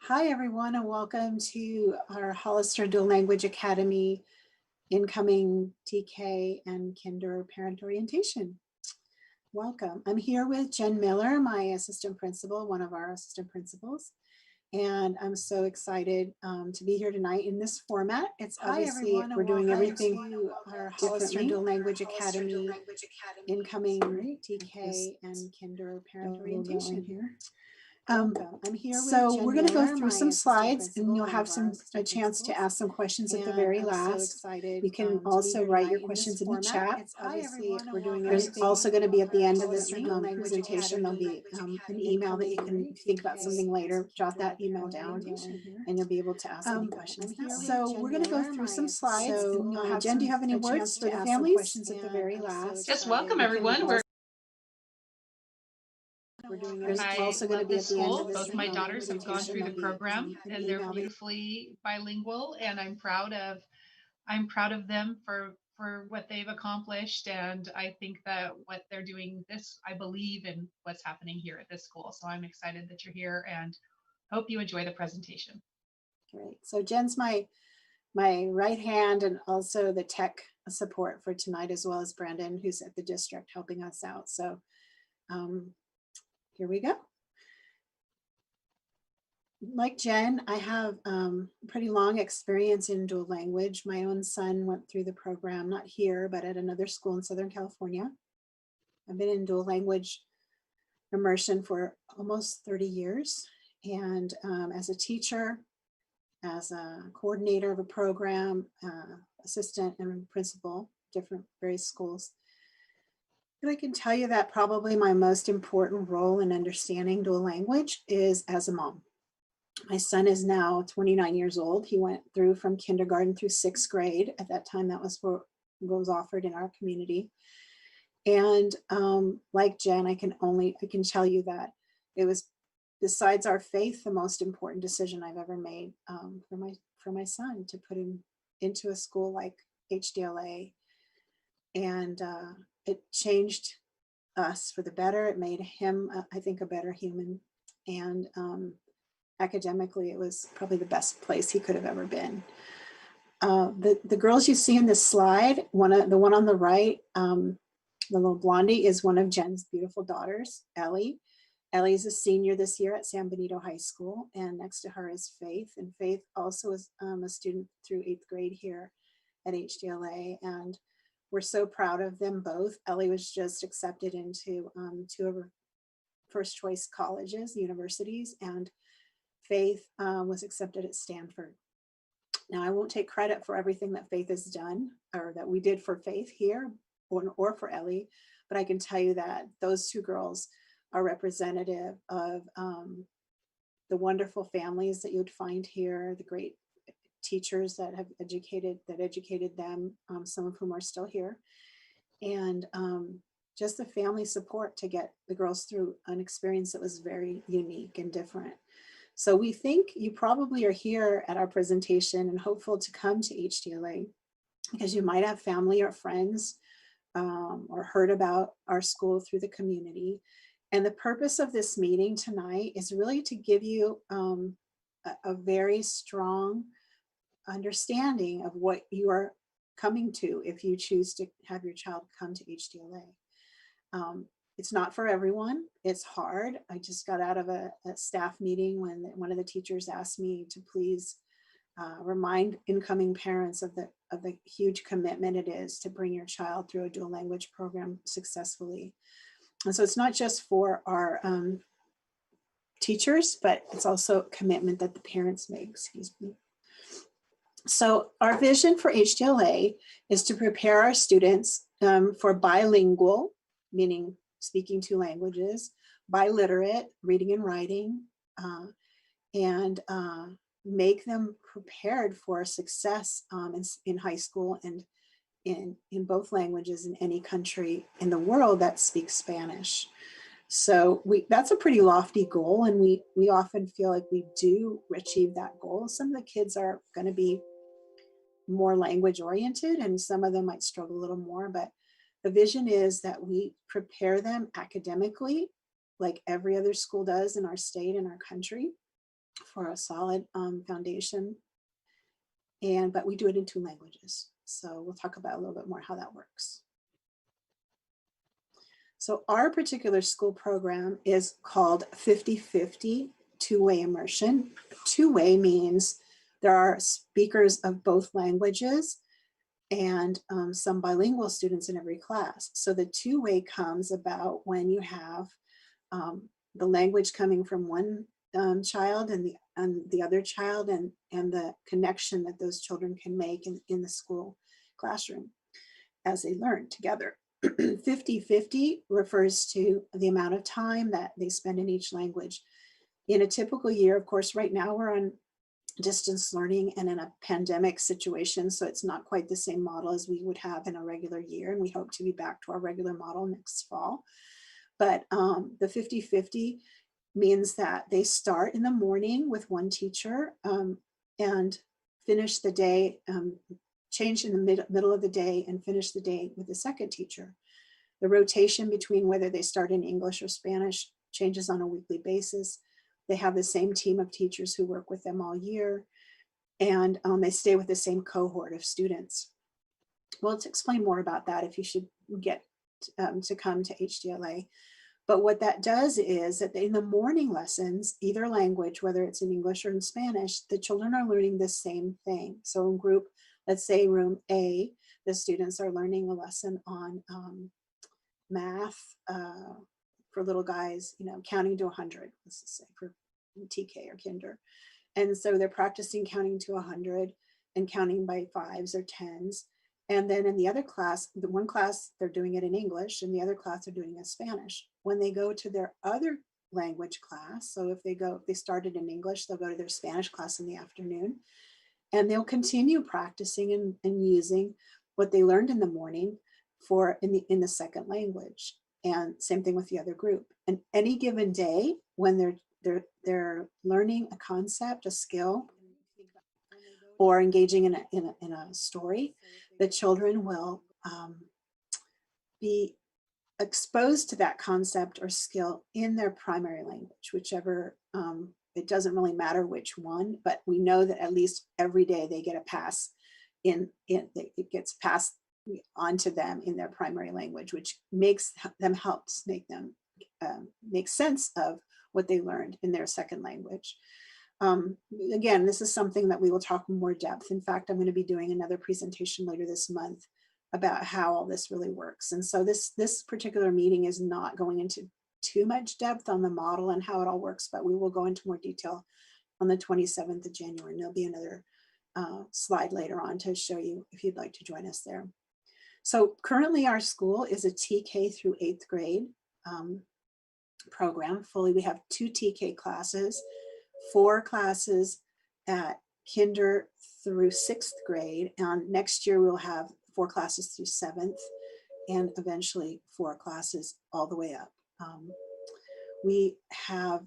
Hi, everyone, and welcome to our Hollister Dual Language Academy incoming TK and Kinder parent orientation. Welcome. I'm here with Jen Miller, my assistant principal, one of our assistant principals. And I'm so excited to be here tonight in this format. It's obviously we're doing everything to our Hollister Dual Language Academy incoming TK and Kinder parent orientation here. I'm here so we're going to go through some slides and you'll have a chance to ask some questions at the very last. You can also write your questions in the chat. Obviously, we're doing there's also going to be at the end of this presentation, there'll be an email that you can think about something later, jot that email down and you'll be able to ask any questions. So we're going to go through some slides. So, Jen, do you have any words for the families? Questions at the very last. Just welcome everyone. There's also going to be at the end of this. Both my daughters have gone through the program and they're beautifully bilingual, and I'm proud of them for what they've accomplished, and I think that what they're doing I believe in what's happening here at this school. So I'm excited that you're here and hope you enjoy the presentation. Great. So Jen's my right hand and also the tech support for tonight, as well as Brandon, who's at the district helping us out. So here we go. Like Jen, I have pretty long experience in dual language. My own son went through the program, not here, but at another school in Southern California. I've been in dual language immersion for almost 30 years. And as a teacher, as a coordinator of a program, assistant and principal, different various schools. And I can tell you that probably my most important role in understanding dual language is as a mom. My son is now 29 years old. He went through from kindergarten through 6th grade. At that time, that was what was offered in our community. And like Jen, I can tell you that it was, besides our faith, the most important decision I've ever made for my son, to put him into a school like HDLA. And it changed us for the better. It made him, I think, a better human. And academically, it was probably the best place he could have ever been. The girls you see in this slide, the one on the right, the little blondie, is one of Jen's beautiful daughters, Ellie. Ellie is a senior this year at San Benito High School, and next to her is Faith. And Faith also is a student through 8th grade here at HDLA. And we're so proud of them both. Ellie was just accepted into 2 of her first choice colleges, universities, and Faith was accepted at Stanford. Now, I won't take credit for everything that Faith has done, or that we did for Faith here, or for Ellie, but I can tell you that those 2 girls are representative of the wonderful families that you'd find here, the great teachers that have educated them, some of whom are still here, and just the family support to get the girls through an experience that was very unique and different. So we think you probably are here at our presentation and hopeful to come to HDLA because you might have family or friends or heard about our school through the community. And the purpose of this meeting tonight is really to give you a very strong understanding of what you are coming to if you choose to have your child come to HDLA. It's not for everyone. It's hard. I just got out of a staff meeting when one of the teachers asked me to please remind incoming parents of the huge commitment it is to bring your child through a dual language program successfully. And so it's not just for our teachers, but it's also a commitment that the parents make, excuse me. So our vision for HDLA is to prepare our students for bilingual, meaning speaking 2 languages, biliterate, reading and writing, and make them prepared for success in high school and in both languages in any country in the world that speaks Spanish. So that's a pretty lofty goal, and we often feel like we do achieve that goal. Some of the kids are going to be more language oriented, and some of them might struggle a little more, but the vision is that we prepare them academically, like every other school does in our state and our country, for a solid foundation. But we do it in 2 languages. So we'll talk about a little bit more how that works. So our particular school program is called 50/50 two-way immersion. Two-way means there are speakers of both languages and some bilingual students in every class. So the two-way comes about when you have the language coming from one child and the other child, and the connection that those children can make in the school classroom as they learn together. 50/50 refers to the amount of time that they spend in each language. In a typical year, of course, right now we're on distance learning and in a pandemic situation, so it's not quite the same model as we would have in a regular year, and we hope to be back to our regular model next fall. But the 50/50 means that they start in the morning with one teacher and finish the day, change in the middle of the day and finish the day with the second teacher. The rotation between whether they start in English or Spanish changes on a weekly basis. They have the same team of teachers who work with them all year, and they stay with the same cohort of students. Well, to explain more about that, if you should get to come to HDLA. But what that does is that in the morning lessons, either language, whether it's in English or in Spanish, the children are learning the same thing. So in group, let's say room A, the students are learning a lesson on math for little guys, counting to 100, let's just say for TK or kinder. And so they're practicing counting to 100 and counting by 5s or 10s. And then in the other class, the one class, they're doing it in English, and the other class, they're doing it in Spanish. When they go to their other language class, so if they started in English, they'll go to their Spanish class in the afternoon, and they'll continue practicing and using what they learned in the morning in the second language. And same thing with the other group. And any given day, when they're learning a concept, a skill, or engaging in a story, the children will be exposed to that concept or skill in their primary language, whichever, it doesn't really matter which one, but we know that at least every day they get a pass it gets passed onto them in their primary language, which helps make them make sense of what they learned in their second language. Again, this is something that we will talk in more depth. In fact, I'm going to be doing another presentation later this month about how all this really works. And so this particular meeting is not going into too much depth on the model and how it all works, but we will go into more detail on the 27th of January. And there'll be another slide later on to show you if you'd like to join us there. So currently our school is a TK through 8th grade program. Fully, we have 2 TK classes, 4 classes at kinder through 6th grade. And next year we'll have 4 classes through 7th, and eventually 4 classes all the way up. We have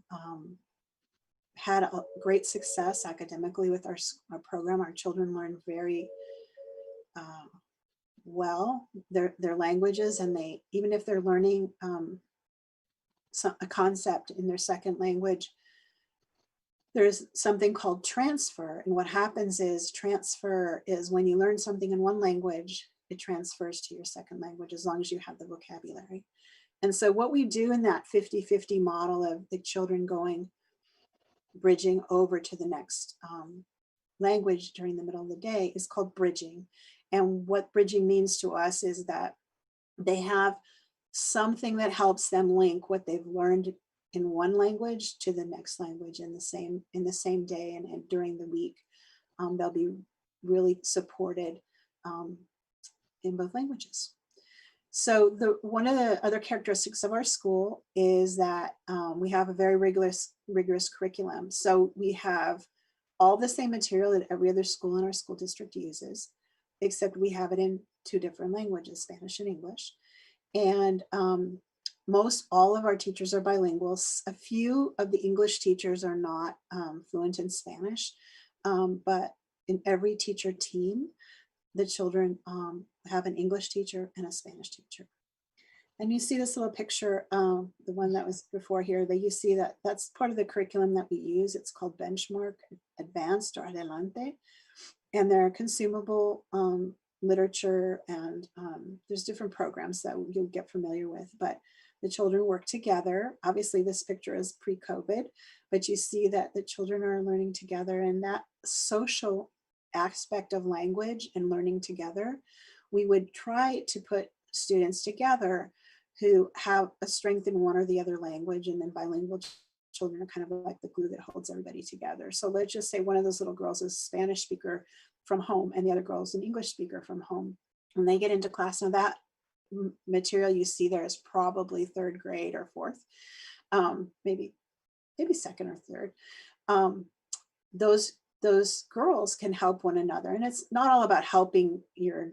had a great success academically with our program. Our children learn very well their languages, and even if they're learning a concept in their second language, there's something called transfer. And what happens is transfer is when you learn something in one language, it transfers to your second language as long as you have the vocabulary. And so what we do in that 50/50 model of the children bridging over to the next language during the middle of the day is called bridging. And what bridging means to us is that they have something that helps them link what they've learned in one language to the next language in the same day and during the week. They'll be really supported in both languages. So one of the other characteristics of our school is that we have a very rigorous curriculum. So we have all the same material that every other school in our school district uses, except we have it in 2 different languages, Spanish and English. And most all of our teachers are bilingual. A few of the English teachers are not fluent in Spanish, but in every teacher team, the children have an English teacher and a Spanish teacher. And you see this little picture, the one that was before here, that you see that that's part of the curriculum that we use. It's called Benchmark Advanced or Adelante. And they're consumable literature, and there's different programs that you'll get familiar with, but the children work together. Obviously this picture is pre-COVID, but you see that the children are learning together, and that social aspect of language and learning together, we would try to put students together who have a strength in one or the other language, and then bilingual children are kind of like the glue that holds everybody together. So let's just say one of those little girls is a Spanish speaker from home and the other girl is an English speaker from home. When they get into class, now that material you see there is probably third grade or fourth, maybe second or third. Those girls can help one another, and it's not all about helping your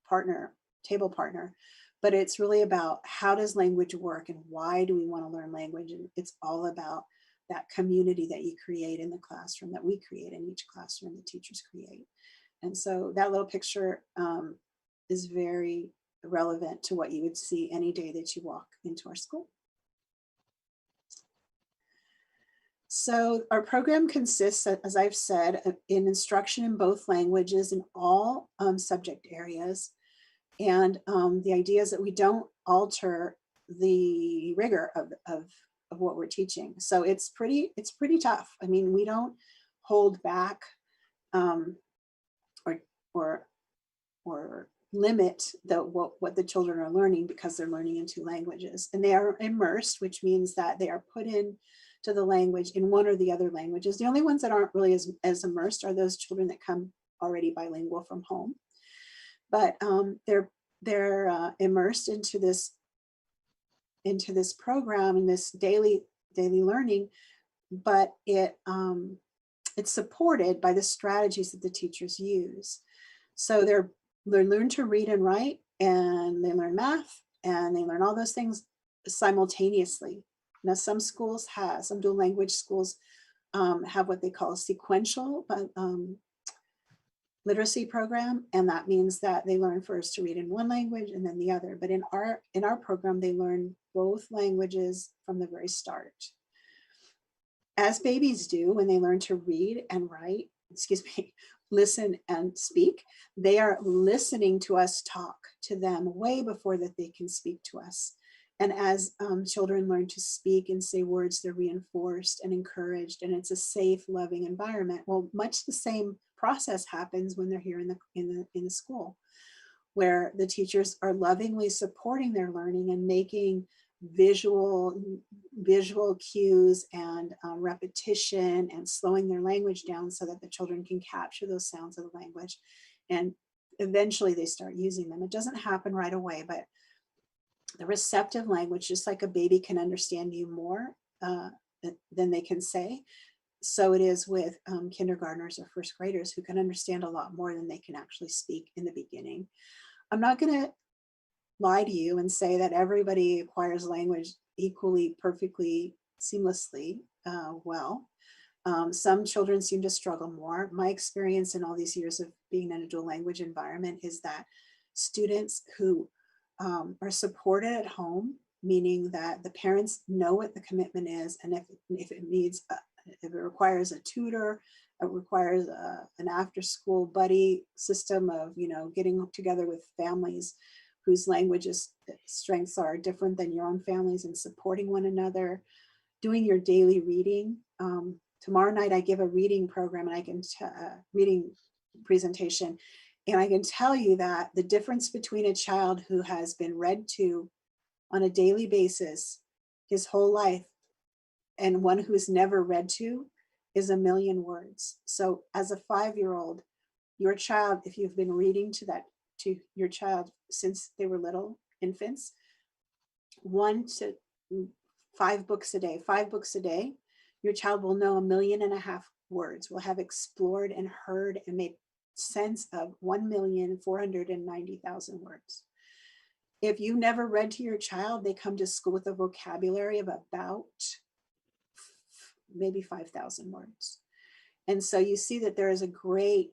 partner, table partner, but it's really about how does language work and why do we want to learn language? And it's all about that community that you create in the classroom, that we create in each classroom, the teachers create. And so that little picture is very relevant to what you would see any day that you walk into our school. So our program consists, as I've said, in instruction in both languages in all subject areas. And the idea is that we don't alter the rigor of what we're teaching. So it's pretty tough. I mean, we don't hold back or limit what the children are learning because they're learning in two languages. And they are immersed, which means that they are put in to the language in one or the other languages. The only ones that aren't really as immersed are those children that come already bilingual from home. But they're immersed into this program and this daily learning, but it's supported by the strategies that the teachers use. So they learn to read and write, and they learn math, and they learn all those things simultaneously. Now, some dual language schools have what they call a sequential literacy program, and that means that they learn first to read in one language and then the other. But in our program, they learn both languages from the very start, as babies do when they learn to read and write, listen and speak. They are listening to us talk to them way before that they can speak to us. And as children learn to speak and say words, they're reinforced and encouraged, and it's a safe, loving environment. Well, much the same process happens when they're here in the school, where the teachers are lovingly supporting their learning and making visual cues and repetition and slowing their language down so that the children can capture those sounds of the language, and eventually they start using them. It doesn't happen right away, but the receptive language, just like a baby can understand you more than they can say, so it is with kindergartners or first graders who can understand a lot more than they can actually speak in the beginning. I'm not going to lie to you and say that everybody acquires language equally, perfectly, seamlessly well. Some children seem to struggle more. My experience in all these years of being in a dual language environment is that students who are supported at home, meaning that the parents know what the commitment is, and if it requires a tutor, it requires an after-school buddy system of getting together with families whose languages strengths are different than your own families and supporting one another, doing your daily reading. Tomorrow night I give a reading program, and I can reading presentation. And I can tell you that the difference between a child who has been read to on a daily basis his whole life and one who's never read to is 1,000,000 words. So as a 5-year-old, your child, if you've been reading to your child since they were little infants, 1 to 5 books a day, your child will know 1.5 million words, will have explored and heard and made sense of 1,490,000 words. If you never read to your child, they come to school with a vocabulary of about maybe 5,000 words. And so you see that there is a great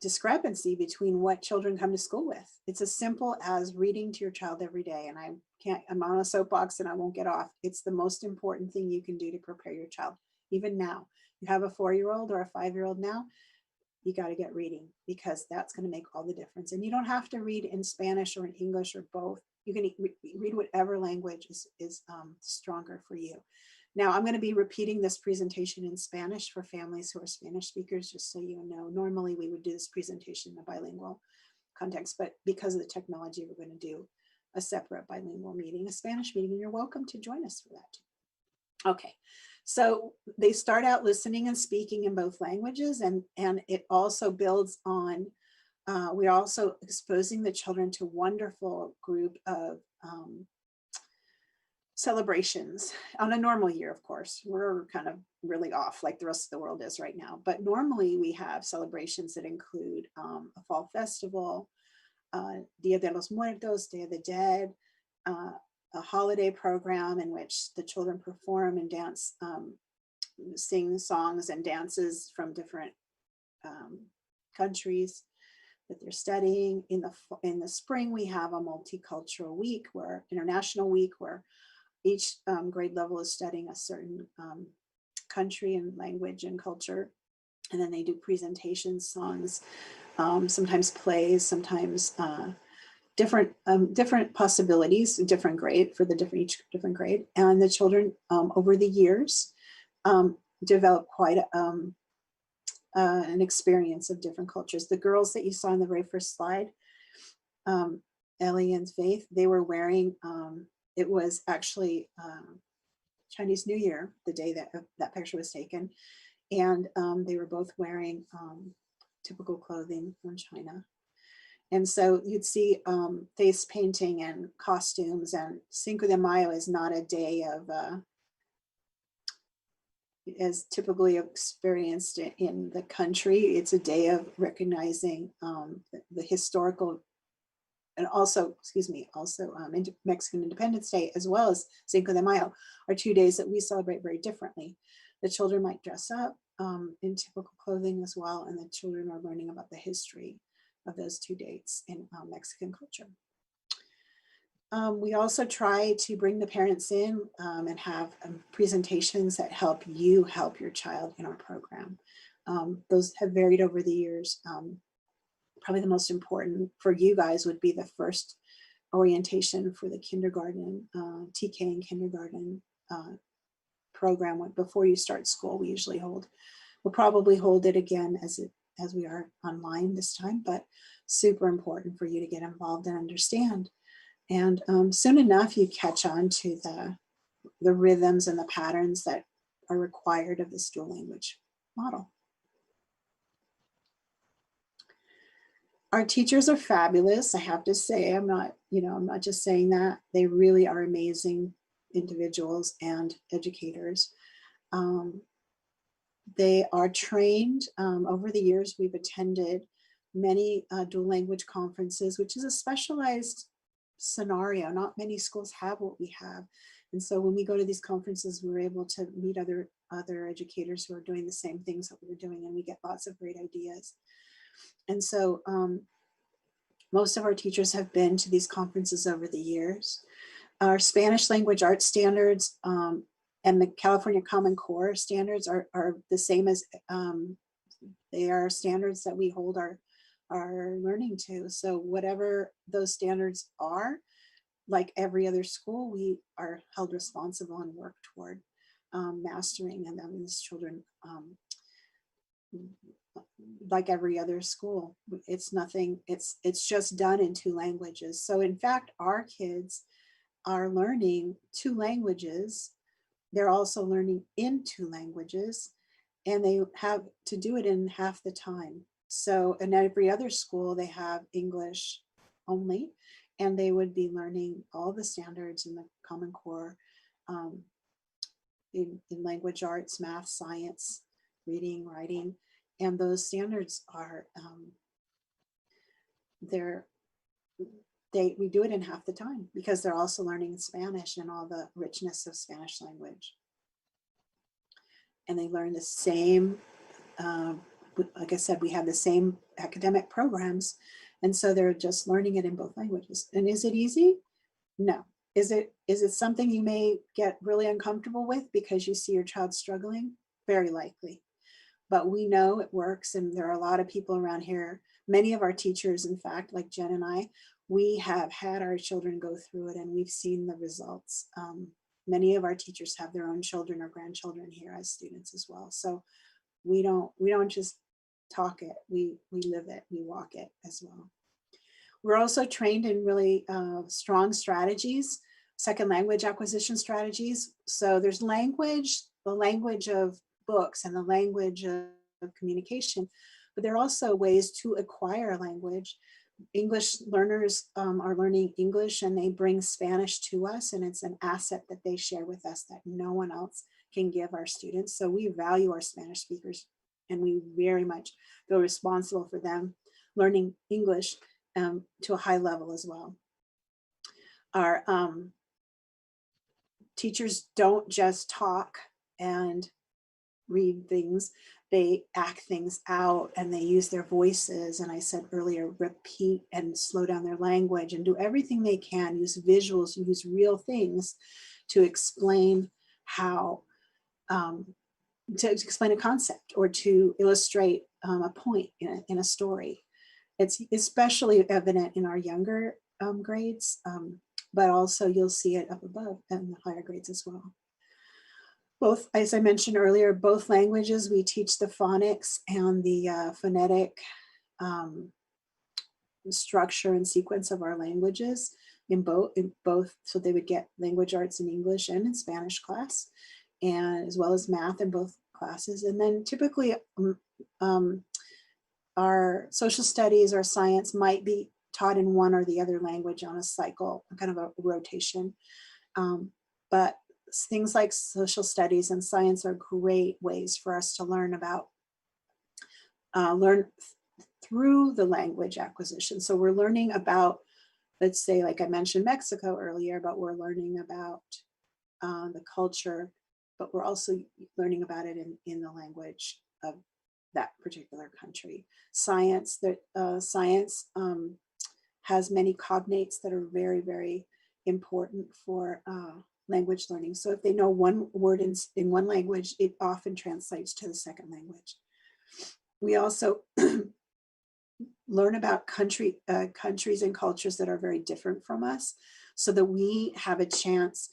discrepancy between what children come to school with. It's as simple as reading to your child every day. And I'm on a soapbox and I won't get off. It's the most important thing you can do to prepare your child. Even now, you have a 4-year-old or a 5-year-old now, you got to get reading, because that's going to make all the difference. And you don't have to read in Spanish or in English or both. You can read whatever language is stronger for you. Now, I'm going to be repeating this presentation in Spanish for families who are Spanish speakers, just so you know. Normally, we would do this presentation in a bilingual context, but because of the technology, we're going to do a separate bilingual meeting, a Spanish meeting, and you're welcome to join us for that too. Okay, so they start out listening and speaking in both languages, and it also builds on, we're also exposing the children to a wonderful group of celebrations on a normal year. Of course, we're kind of really off like the rest of the world is right now, but normally we have celebrations that include a fall festival, Dia de los Muertos, Day of the Dead, a holiday program in which the children perform and dance, sing songs and dances from different countries that they're studying. In the spring, we have a multicultural week, where international week, where each grade level is studying a certain country and language and culture. And then they do presentations, songs, sometimes plays, sometimes different possibilities, different grade for each different grade. And the children over the years develop quite an experience of different cultures. The girls that you saw in the very first slide, Ellie and Faith, they were wearing, it was actually Chinese New Year, the day that picture was taken. And they were both wearing typical clothing from China. And so you'd see face painting and costumes, and Cinco de Mayo is not a day of, as typically experienced in the country. It's a day of recognizing the historical, and also, Mexican Independence Day, as well as Cinco de Mayo, are 2 days that we celebrate very differently. The children might dress up in typical clothing as well, and the children are learning about the history of those 2 dates in Mexican culture. We also try to bring the parents in and have presentations that help you help your child in our program. Those have varied over the years. Probably the most important for you guys would be the first orientation for the kindergarten, TK and kindergarten program before you start school. We usually we'll probably hold it again as we are online this time, but super important for you to get involved and understand. And soon enough, you catch on to the rhythms and the patterns that are required of this dual language model. Our teachers are fabulous, I have to say. I'm not just saying that. They really are amazing individuals and educators. They are trained. Over the years, we've attended many dual language conferences, which is a specialized scenario. Not many schools have what we have. And so when we go to these conferences, we're able to meet other educators who are doing the same things that we're doing, and we get lots of great ideas. And so most of our teachers have been to these conferences over the years. Our Spanish language arts standards and the California Common Core standards are the same as, they are standards that we hold our learning to. So whatever those standards are, like every other school, we are held responsible and work toward mastering them. And these children, like every other school, it's just done in 2 languages. So in fact, our kids are learning 2 languages. They're also learning in 2 languages, and they have to do it in half the time. So in every other school, they have English only, and they would be learning all the standards in the Common Core in language arts, math, science, reading, writing. And those standards are, we do it in half the time, because they're also learning Spanish and all the richness of Spanish language. And they learn the same like I said, we have the same academic programs. And so they're just learning it in both languages. And is it easy? No. Is it something you may get really uncomfortable with because you see your child struggling? Very likely. But we know it works. And there are a lot of people around here, many of our teachers, in fact, like Jen and I, we have had our children go through it and we've seen the results. Many of our teachers have their own children or grandchildren here as students as well. So we don't just talk it, we live it, we walk it as well. We're also trained in really strong strategies, second language acquisition strategies. So there's language, the language of books and the language of communication, but there are also ways to acquire a language. English learners are learning English and they bring Spanish to us, and it's an asset that they share with us that no one else can give our students. So we value our Spanish speakers and we very much feel responsible for them learning English to a high level as well. Our teachers don't just talk and read things, they act things out and they use their voices. And I said earlier, repeat and slow down their language and do everything they can, use visuals, use real things to explain how, to explain a concept or to illustrate a point in a story. It's especially evident in our younger grades, but also you'll see it up above in the higher grades as well. Both, as I mentioned earlier, both languages, we teach the phonics and the phonetic structure and sequence of our languages in both, so they would get language arts in English and in Spanish class, and as well as math in both classes. And then typically our social studies or science might be taught in one or the other language on a cycle, kind of a rotation. But things like social studies and science are great ways for us to learn about, learn through the language acquisition. So we're learning about, let's say, like I mentioned Mexico earlier, but we're learning about the culture, but we're also learning about it in the language of that particular country. Science, science has many cognates that are very, very important for language learning. So if they know one word in one language, it often translates to the second language. We also learn about countries and cultures that are very different from us, so that we have a chance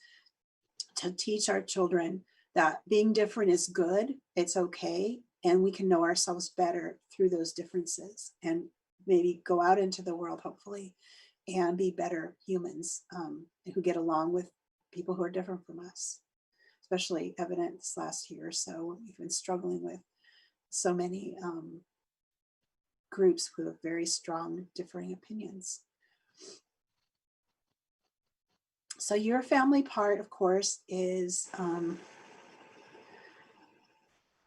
to teach our children that being different is good, it's okay, and we can know ourselves better through those differences and maybe go out into the world, hopefully, and be better humans who get along with people who are different from us, especially evident this last year or so. We've been struggling with so many groups with very strong differing opinions. So your family part, of course, is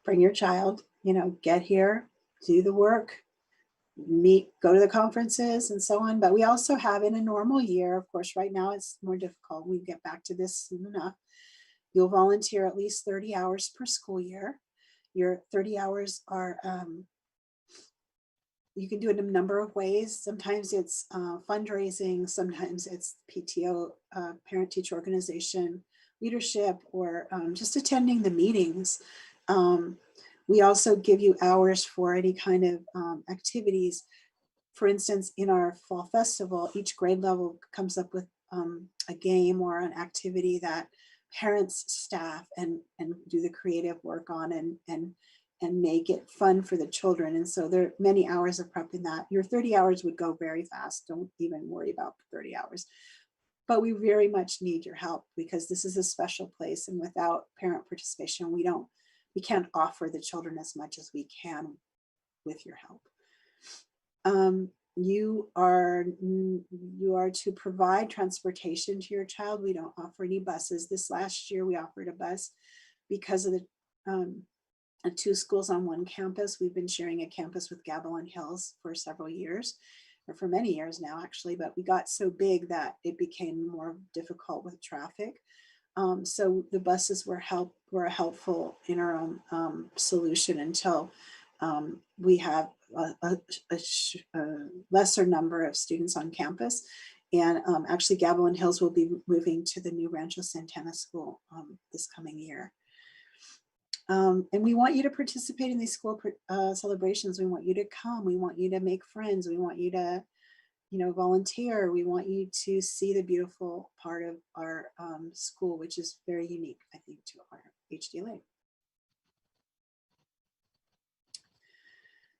bring your child, get here, do the work, meet, go to the conferences and so on. But we also have, in a normal year, of course, right now it's more difficult. We get back to this soon enough. You'll volunteer at least 30 hours per school year. Your 30 hours are, you can do it in a number of ways. Sometimes it's fundraising, sometimes it's PTO, parent-teacher organization, leadership, or just attending the meetings. We also give you hours for any kind of activities. For instance, in our fall festival, each grade level comes up with a game or an activity that parents staff and do the creative work on and make it fun for the children. And so there are many hours of prepping that. Your 30 hours would go very fast. Don't even worry about the 30 hours. But we very much need your help, because this is a special place, and without parent participation, we can't offer the children as much as we can with your help. You are to provide transportation to your child. We don't offer any buses. This last year we offered a bus because of the 2 schools on one campus. We've been sharing a campus with Gabilan Hills for several years, or for many years now actually, but we got so big that it became more difficult with traffic. So the buses were a helpful interim solution until We have a lesser number of students on campus. And actually, Gavilan Hills will be moving to the new Rancho Santana School this coming year. And we want you to participate in these school celebrations. We want you to come. We want you to make friends. We want you to, volunteer. We want you to see the beautiful part of our school, which is very unique, I think, to our HDLA.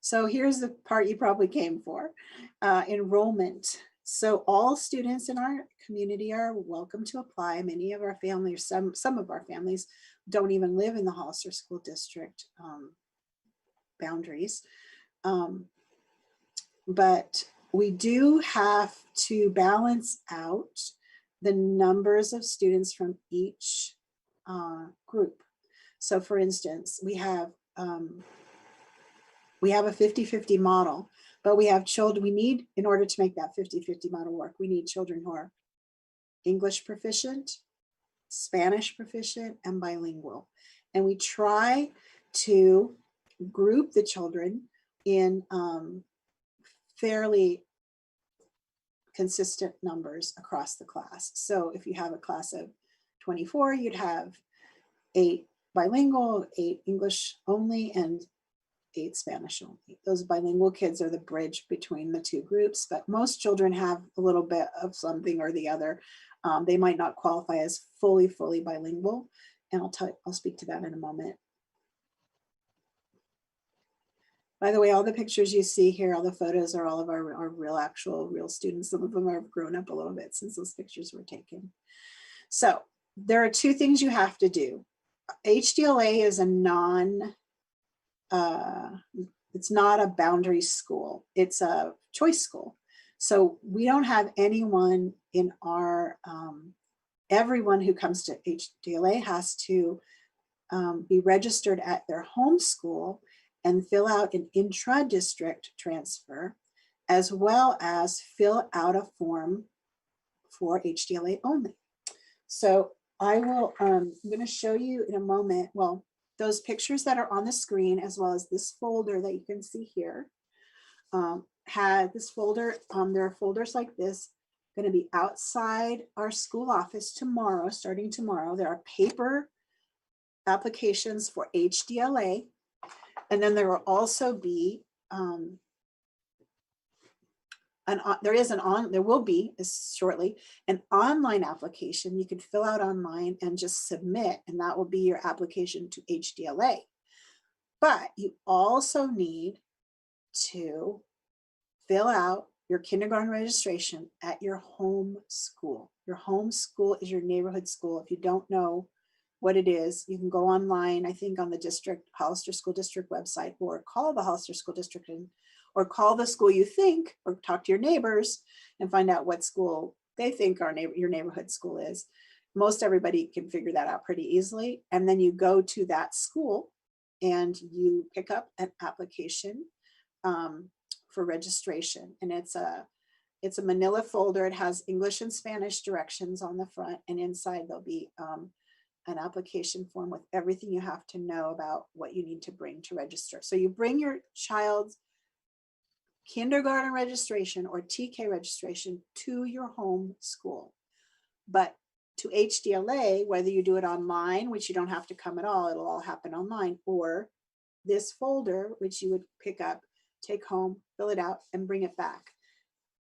So here's the part you probably came for, enrollment. So all students in our community are welcome to apply. Many of our families, some of our families don't even live in the Hollister School District boundaries. But we do have to balance out the numbers of students from each group. So for instance, we have a 50-50 model, but we have children, we need, in order to make that 50-50 model work, we need children who are English proficient, Spanish proficient, and bilingual. And we try to group the children in fairly consistent numbers across the class. So if you have a class of 24, you'd have 8 bilingual, 8 English only, and 8 Spanish only. Those bilingual kids are the bridge between the two groups, but most children have a little bit of something or the other. They might not qualify as fully bilingual, and I'll speak to that in a moment. By the way, all the pictures you see here, all the photos are all of our real students. Some of them have grown up a little bit since those pictures were taken. So there are 2 things you have to do. HDLA is it's not a boundary school. It's a choice school. So we don't have anyone in our, everyone who comes to HDLA has to be registered at their home school and fill out an intra-district transfer, as well as fill out a form for HDLA only. So I will, I'm going to show you in a moment, well, those pictures that are on the screen, as well as this folder that you can see here, had this folder, there are folders like this going to be outside our school office tomorrow, starting tomorrow. There are paper applications for HDLA. And then there will also be, there will be shortly an online application you can fill out online and just submit, and that will be your application to HDLA. But you also need to fill out your kindergarten registration at your home school. Your home school is your neighborhood school. If you don't know what it is, you can go online, I think on the Hollister School District website, or call the Hollister School District, or call the school you think, or talk to your neighbors and find out what school they think your neighborhood school is. Most everybody can figure that out pretty easily. And then you go to that school and you pick up an application for registration. And it's a manila folder. It has English and Spanish directions on the front, and inside there'll be an application form with everything you have to know about what you need to bring to register. So you bring your child's kindergarten registration or TK registration to your home school. But to HDLA, whether you do it online, which you don't have to come at all, it'll all happen online, or this folder, which you would pick up, take home, fill it out, and bring it back.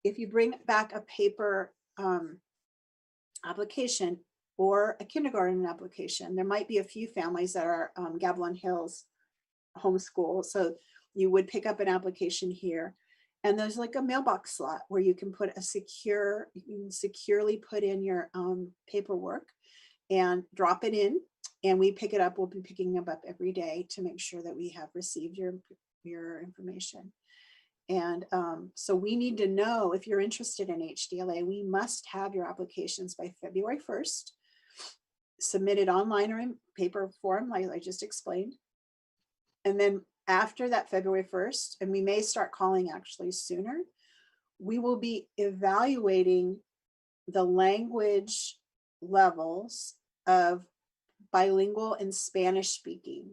If you bring back a paper application or a kindergarten application, there might be a few families that are Gavilan Hills homeschool. So you would pick up an application here, and there's like a mailbox slot where you can put you can securely put in your paperwork and drop it in, and we pick it up. We'll be picking them up every day to make sure that we have received your information. And so we need to know if you're interested in HDLA, we must have your applications by February 1st, submitted online or in paper form, like I just explained. And then after that February 1st, and we may start calling actually sooner, we will be evaluating the language levels of bilingual and Spanish speaking.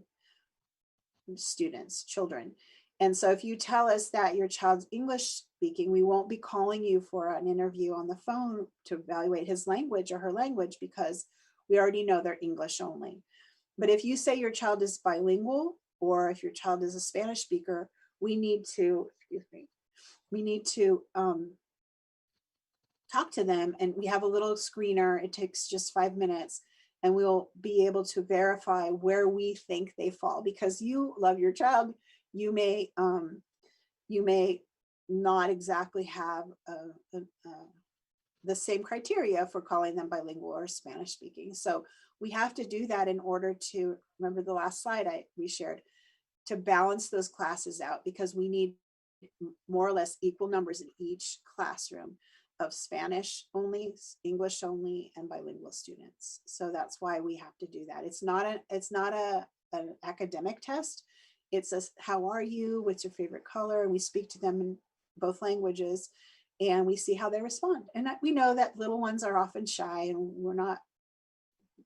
students, children. And so if you tell us that your child's English speaking, we won't be calling you for an interview on the phone to evaluate his language or her language, because we already know they're English only. But if you say your child is bilingual, or if your child is a Spanish speaker, we need to, talk to them, and we have a little screener. It takes just 5 minutes, and we'll be able to verify where we think they fall, because you love your child. You may not exactly have the same criteria for calling them bilingual or Spanish speaking. So we have to do that in order to, remember the last slide we shared, to balance those classes out, because we need more or less equal numbers in each classroom of Spanish only, English only, and bilingual students. So that's why we have to do that. It's not an academic test. It's a, how are you? What's your favorite color? And we speak to them in both languages, and we see how they respond. And we know that little ones are often shy, and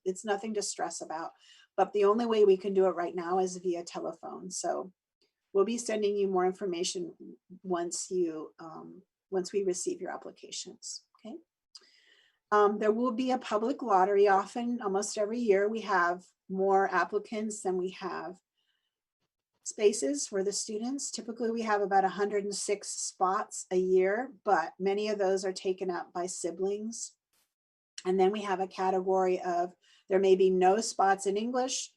it's nothing to stress about. But the only way we can do it right now is via telephone. So we'll be sending you more information once we receive your applications. Okay. There will be a public lottery. Often, almost every year, we have more applicants than we have spaces for the students. Typically, we have about 106 spots a year, but many of those are taken up by siblings. And then we have a category of, there may be no spots in English,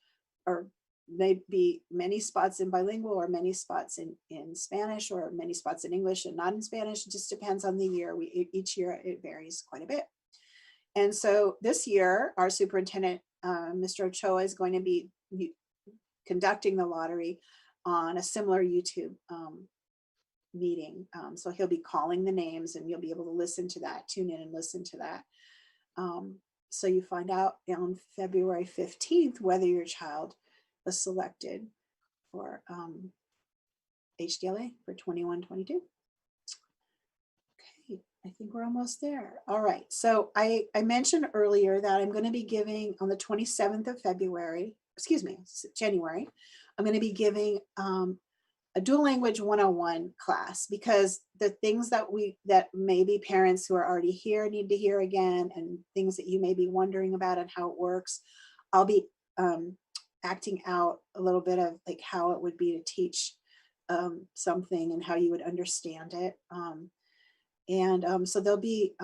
or maybe many spots in bilingual, or many spots in Spanish, or many spots in English and not in Spanish. It just depends on the year. Each year it varies quite a bit. And so this year, our superintendent, Mr. Ochoa, is going to be conducting the lottery on a similar YouTube meeting. So he'll be calling the names, and you'll be able to listen to that, tune in and listen to that. So you find out on February 15th whether your child was selected for HDLA for 21-22. Okay, I think we're almost there. All right, so I mentioned earlier that I'm going to be giving on the 27th of January, I'm going to be giving a dual language 101 class, because the things that maybe parents who are already here need to hear again, and things that you may be wondering about and how it works, I'll be acting out a little bit of like how it would be to teach something and how you would understand it. So there'll be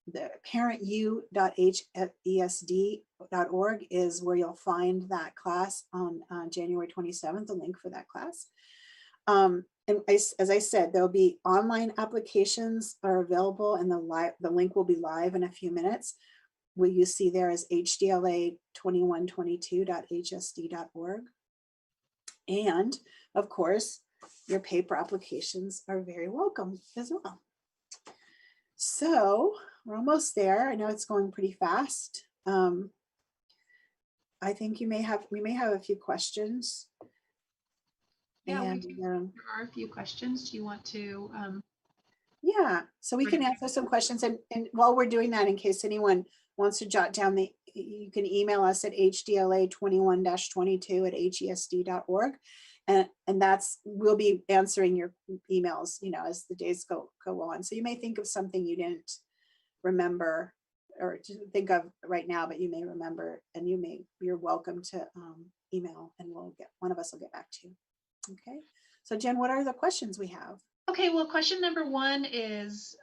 the parentu.hesd.org is where you'll find that class on January 27th, the link for that class. And as I said, there'll be online applications are available, and the link will be live in a few minutes. What you see there is hdla2122.hsd.org. And of course, your paper applications are very welcome as well. So we're almost there. I know it's going pretty fast. I think we may have a few questions. Yeah, there are a few questions. Do you want to? Yeah, so we can answer some questions, and while we're doing that, in case anyone wants to jot down you can email us at hdla21-22@hesd.org, and we'll be answering your emails, as the days go on. So you may think of something you didn't remember or think of right now, but you may remember, and you're welcome to email, and one of us will get back to you. Okay, so Jen, what are the questions we have? Okay, well, question number one is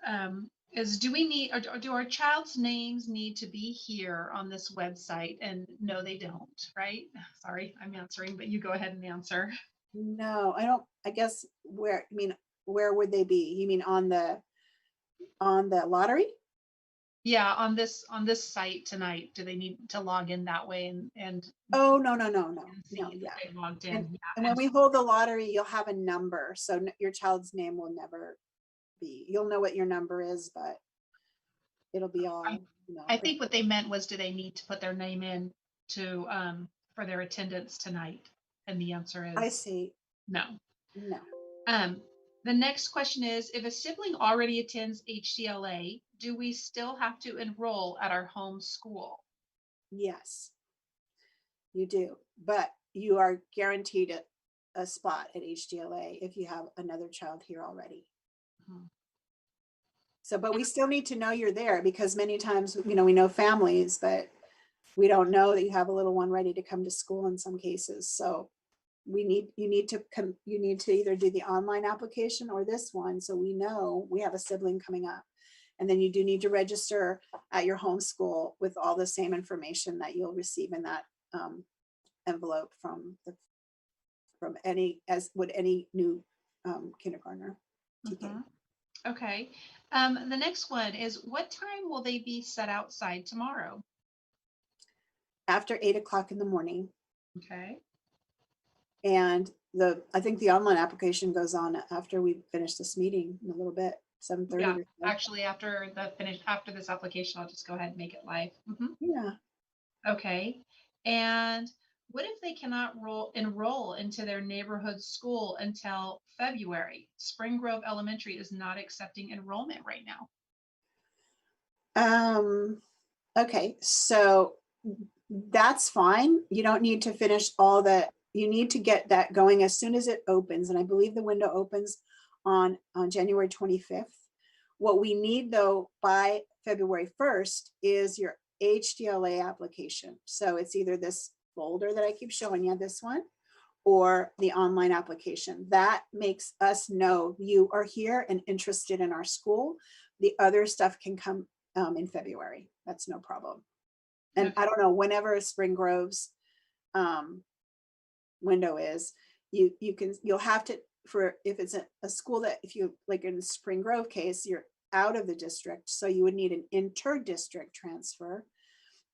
do we need, or do our child's names need to be here on this website? And no, they don't, right? Sorry, I'm answering, but you go ahead and answer. No, I don't. I guess where would they be? You mean on the lottery? Yeah, on this site tonight, do they need to log in that way and Oh, no. see Yeah. they logged in? And when we hold the lottery, you'll have a number, so your child's name will never be. You'll know what your number is, but it'll be all. I think what they meant was, do they need to put their name in to for their attendance tonight? And the answer is, I see. No. No. The next question is, if a sibling already attends HDLA, do we still have to enroll at our home school? Yes, you do. But you are guaranteed a spot at HDLA if you have another child here already. Mhm. So, but we still need to know you're there, because many times, we know families, but we don't know that you have a little one ready to come to school in some cases. So you need to either do the online application or this one, so we know we have a sibling coming up. And then you do need to register at your home school with all the same information that you'll receive in that envelope from any, as would any new kindergartner TK. Mhm. Okay. The next one is, what time will they be set outside tomorrow? After 8 o'clock in the morning. Okay. And I think the online application goes on after we finish this meeting in a little bit, 7:30 Yeah, or so. actually, after this application, I'll just go ahead and make it live. Yeah. Okay. And what if they cannot enroll into their neighborhood school until February? Spring Grove Elementary is not accepting enrollment right now. Okay, so that's fine. You don't need to finish you need to get that going as soon as it opens. And I believe the window opens on January 25th. What we need though by February 1st is your HDLA application. So it's either this folder that I keep showing you, this one, or the online application. That makes us know you are here and interested in our school. The other stuff can come in February. That's no problem. And Okay. I don't know, whenever Spring Grove's window is, you'll have to, if it's a school that, if you, like in the Spring Grove case, you're out of the district, so you would need an inter-district transfer,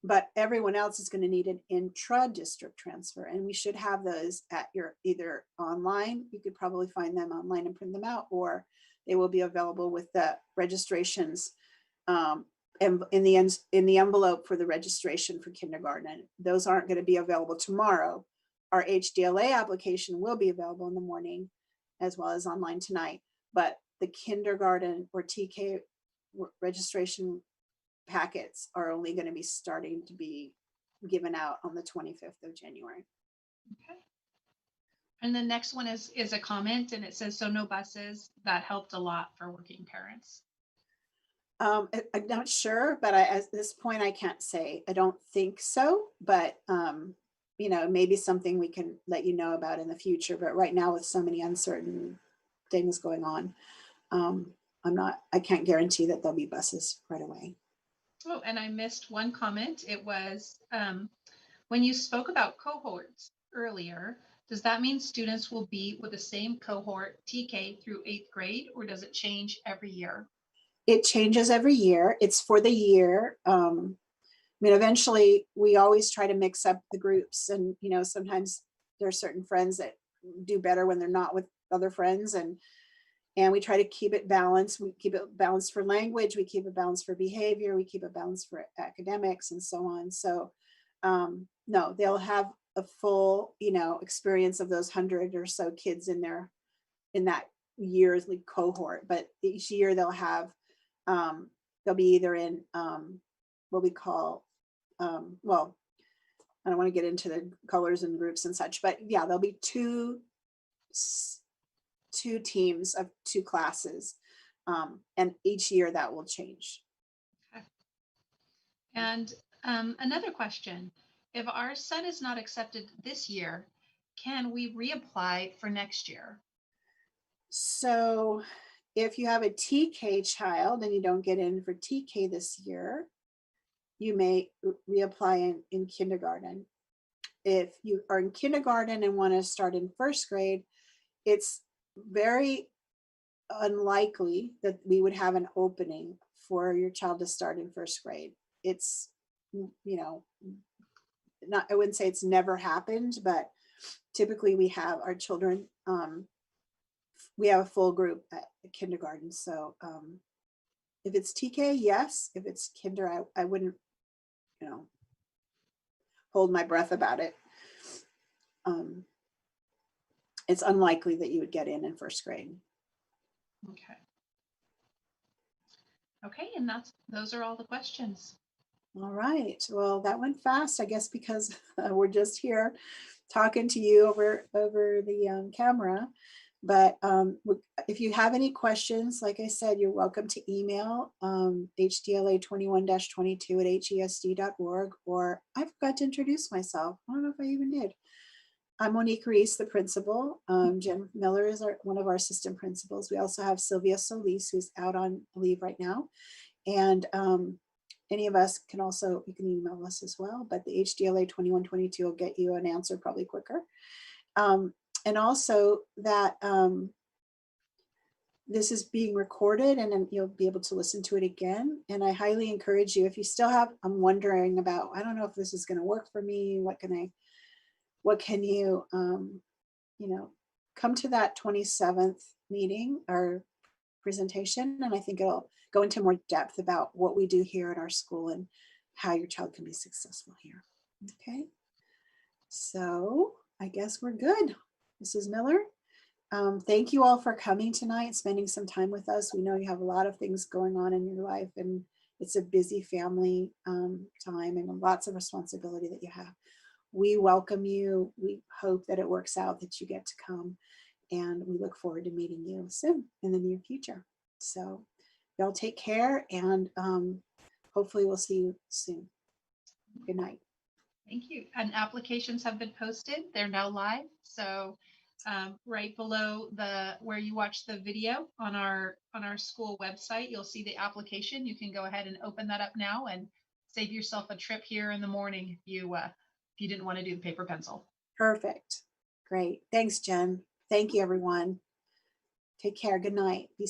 but everyone else is going to need an intra-district transfer. And we should have those at your, either online, you could probably find them online and print them out, or they will be available with the registrations in the envelope for the registration for kindergarten. Those aren't going to be available tomorrow. Our HDLA application will be available in the morning as well as online tonight, but the kindergarten or TK registration packets are only going to be starting to be given out on the 25th of January. Okay. And the next one is a comment, and it says, so no buses. That helped a lot for working parents. I'm not sure, but at this point, I can't say. I don't think so, but maybe something we can let you know about in the future. But right now, with so many uncertain things going on, I can't guarantee that there'll be buses right away. Oh, and I missed one comment. It was, when you spoke about cohorts earlier, does that mean students will be with the same cohort TK through 8th grade, or does it change every year? It changes every year. It's for the year. Eventually we always try to mix up the groups, and sometimes there are certain friends that do better when they're not with other friends, and we try to keep it balanced. We keep it balanced for language, we keep it balanced for behavior, we keep it balanced for academics, and so on. So no, they'll have a full experience of those 100 or so kids in that yearly cohort, but each year they'll be either in what we call well, I don't want to get into the colors and groups and such, but yeah, there'll be two teams of 2 classes, and each year that will change. Okay. And another question, if our son is not accepted this year, can we reapply for next year? So if you have a TK child and you don't get in for TK this year, you may reapply in kindergarten. If you are in kindergarten and want to start in 1st grade, it's very unlikely that we would have an opening for your child to start in 1st grade. It's, I wouldn't say it's never happened, but typically we have our children, we have a full group at kindergarten. So if it's TK, yes. If it's kinder, I wouldn't, hold my breath about it. It's unlikely that you would get in 1st grade. Okay. Okay, and those are all the questions. All right. Well, that went fast, I guess, because we're just here. talking to you over the camera. But if you have any questions, like I said, you're welcome to email hdla21-22@hesd.org, or I forgot to introduce myself. I don't know if I even did. I'm Monique Reese, the principal. Jen Miller is one of our assistant principals. We also have Sylvia Solis, who's out on leave right now. And any of us can also, you can email us as well, but the HDLA 2122 will get you an answer probably quicker. And also that this is being recorded and then you'll be able to listen to it again. And I highly encourage you, if you still have, I'm wondering about, I don't know if this is going to work for me. What can you, you know, come to that 27th meeting or presentation. And I think it'll go into more depth about what we do here at our school and how your child can be successful here. Okay. So I guess we're good. Mrs. Miller, thank you all for coming tonight, spending some time with us. We know you have a lot of things going on in your life and it's a busy family time and lots of responsibility that you have. We welcome you. We hope that it works out, that you get to come, and we look forward to meeting you soon in the near future. So y'all take care, and hopefully we'll see you soon. Good night. Thank you. And applications have been posted. They're now live. So right below where you watch the video on our school website, you'll see the application. You can go ahead and open that up now and save yourself a trip here in the morning if you didn't want to do the paper pencil. Perfect. Great. Thanks, Jen. Thank you, everyone. Take care. Good night. Be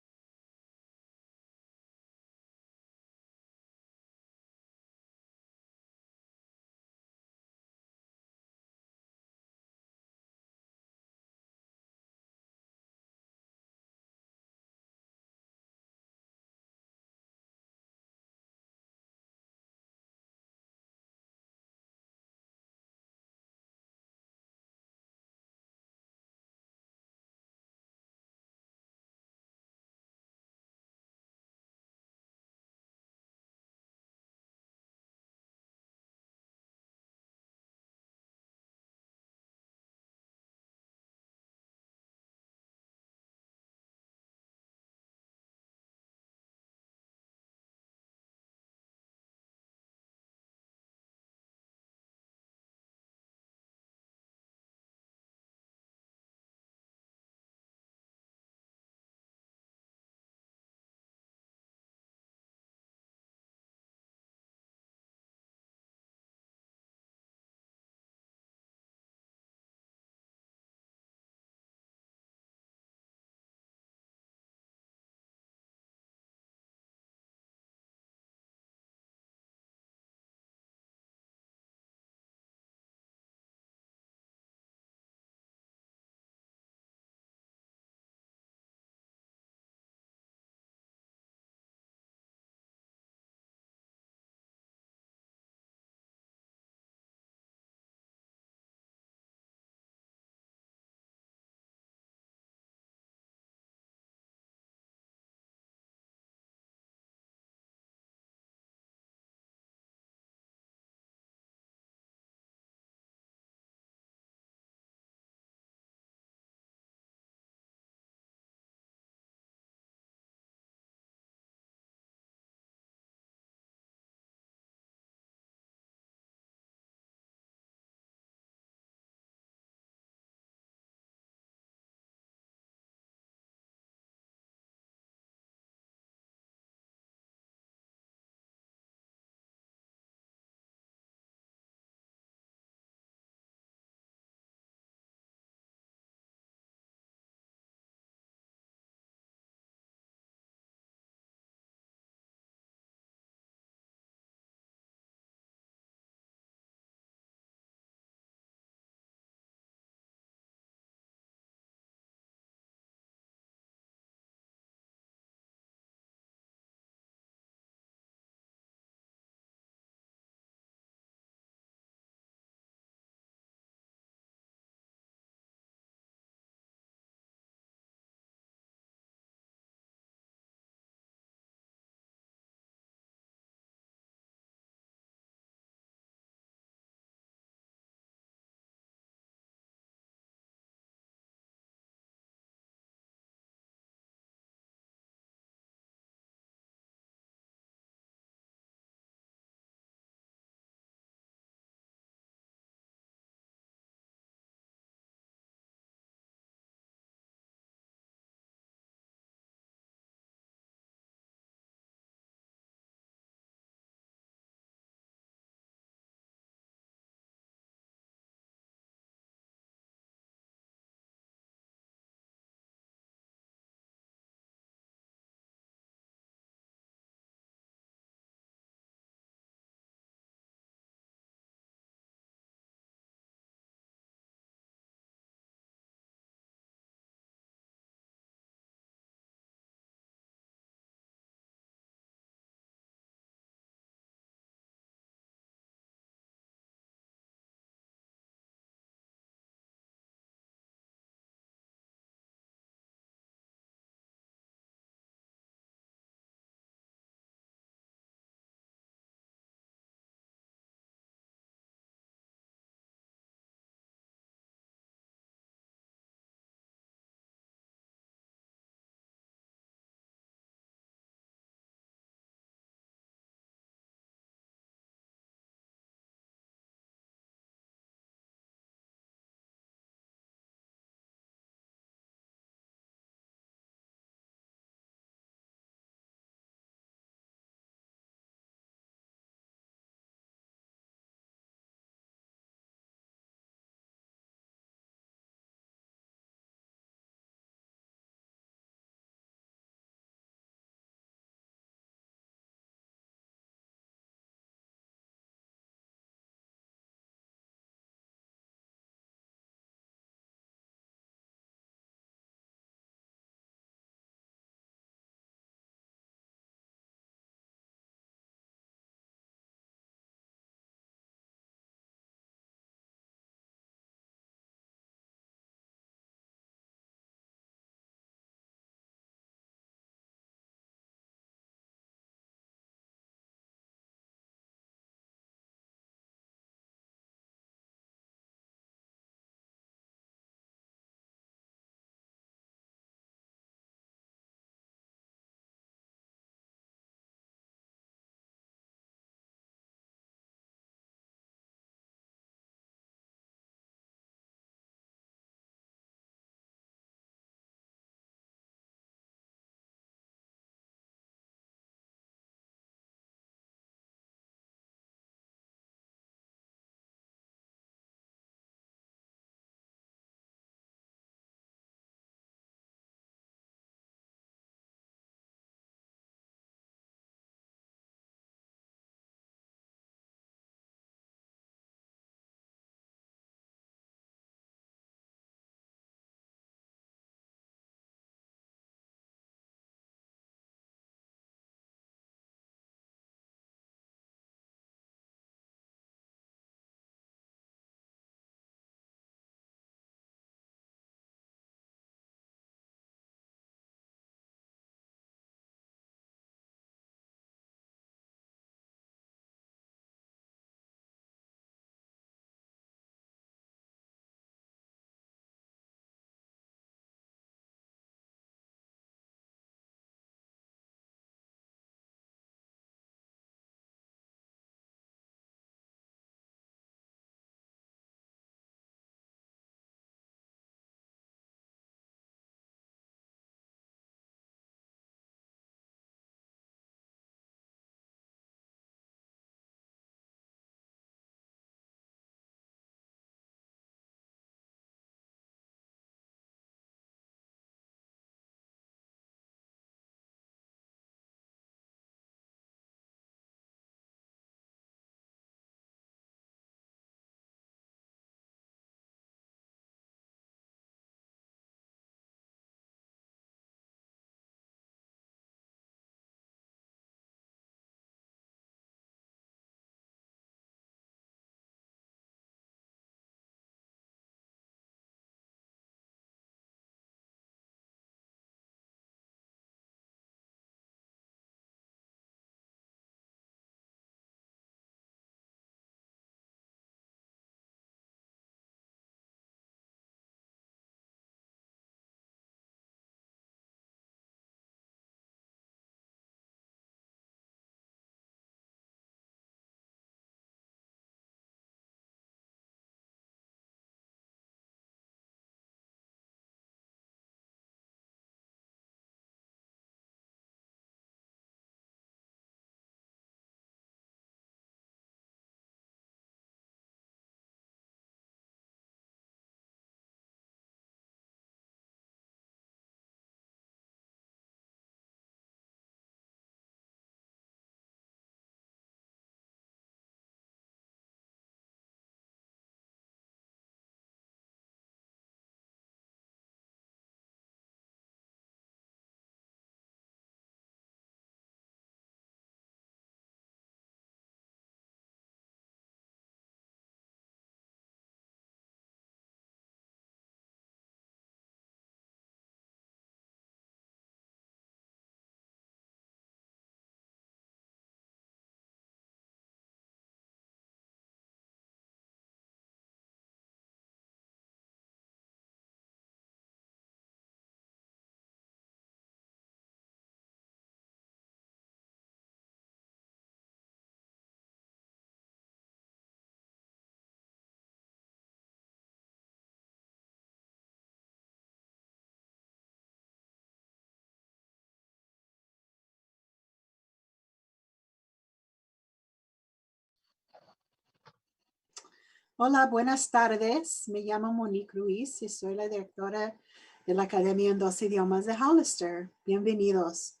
Hola, buenas tardes. Me llamo Monique Ruiz y soy la directora de la Academia en 2 Idiomas de Hollister. Bienvenidos.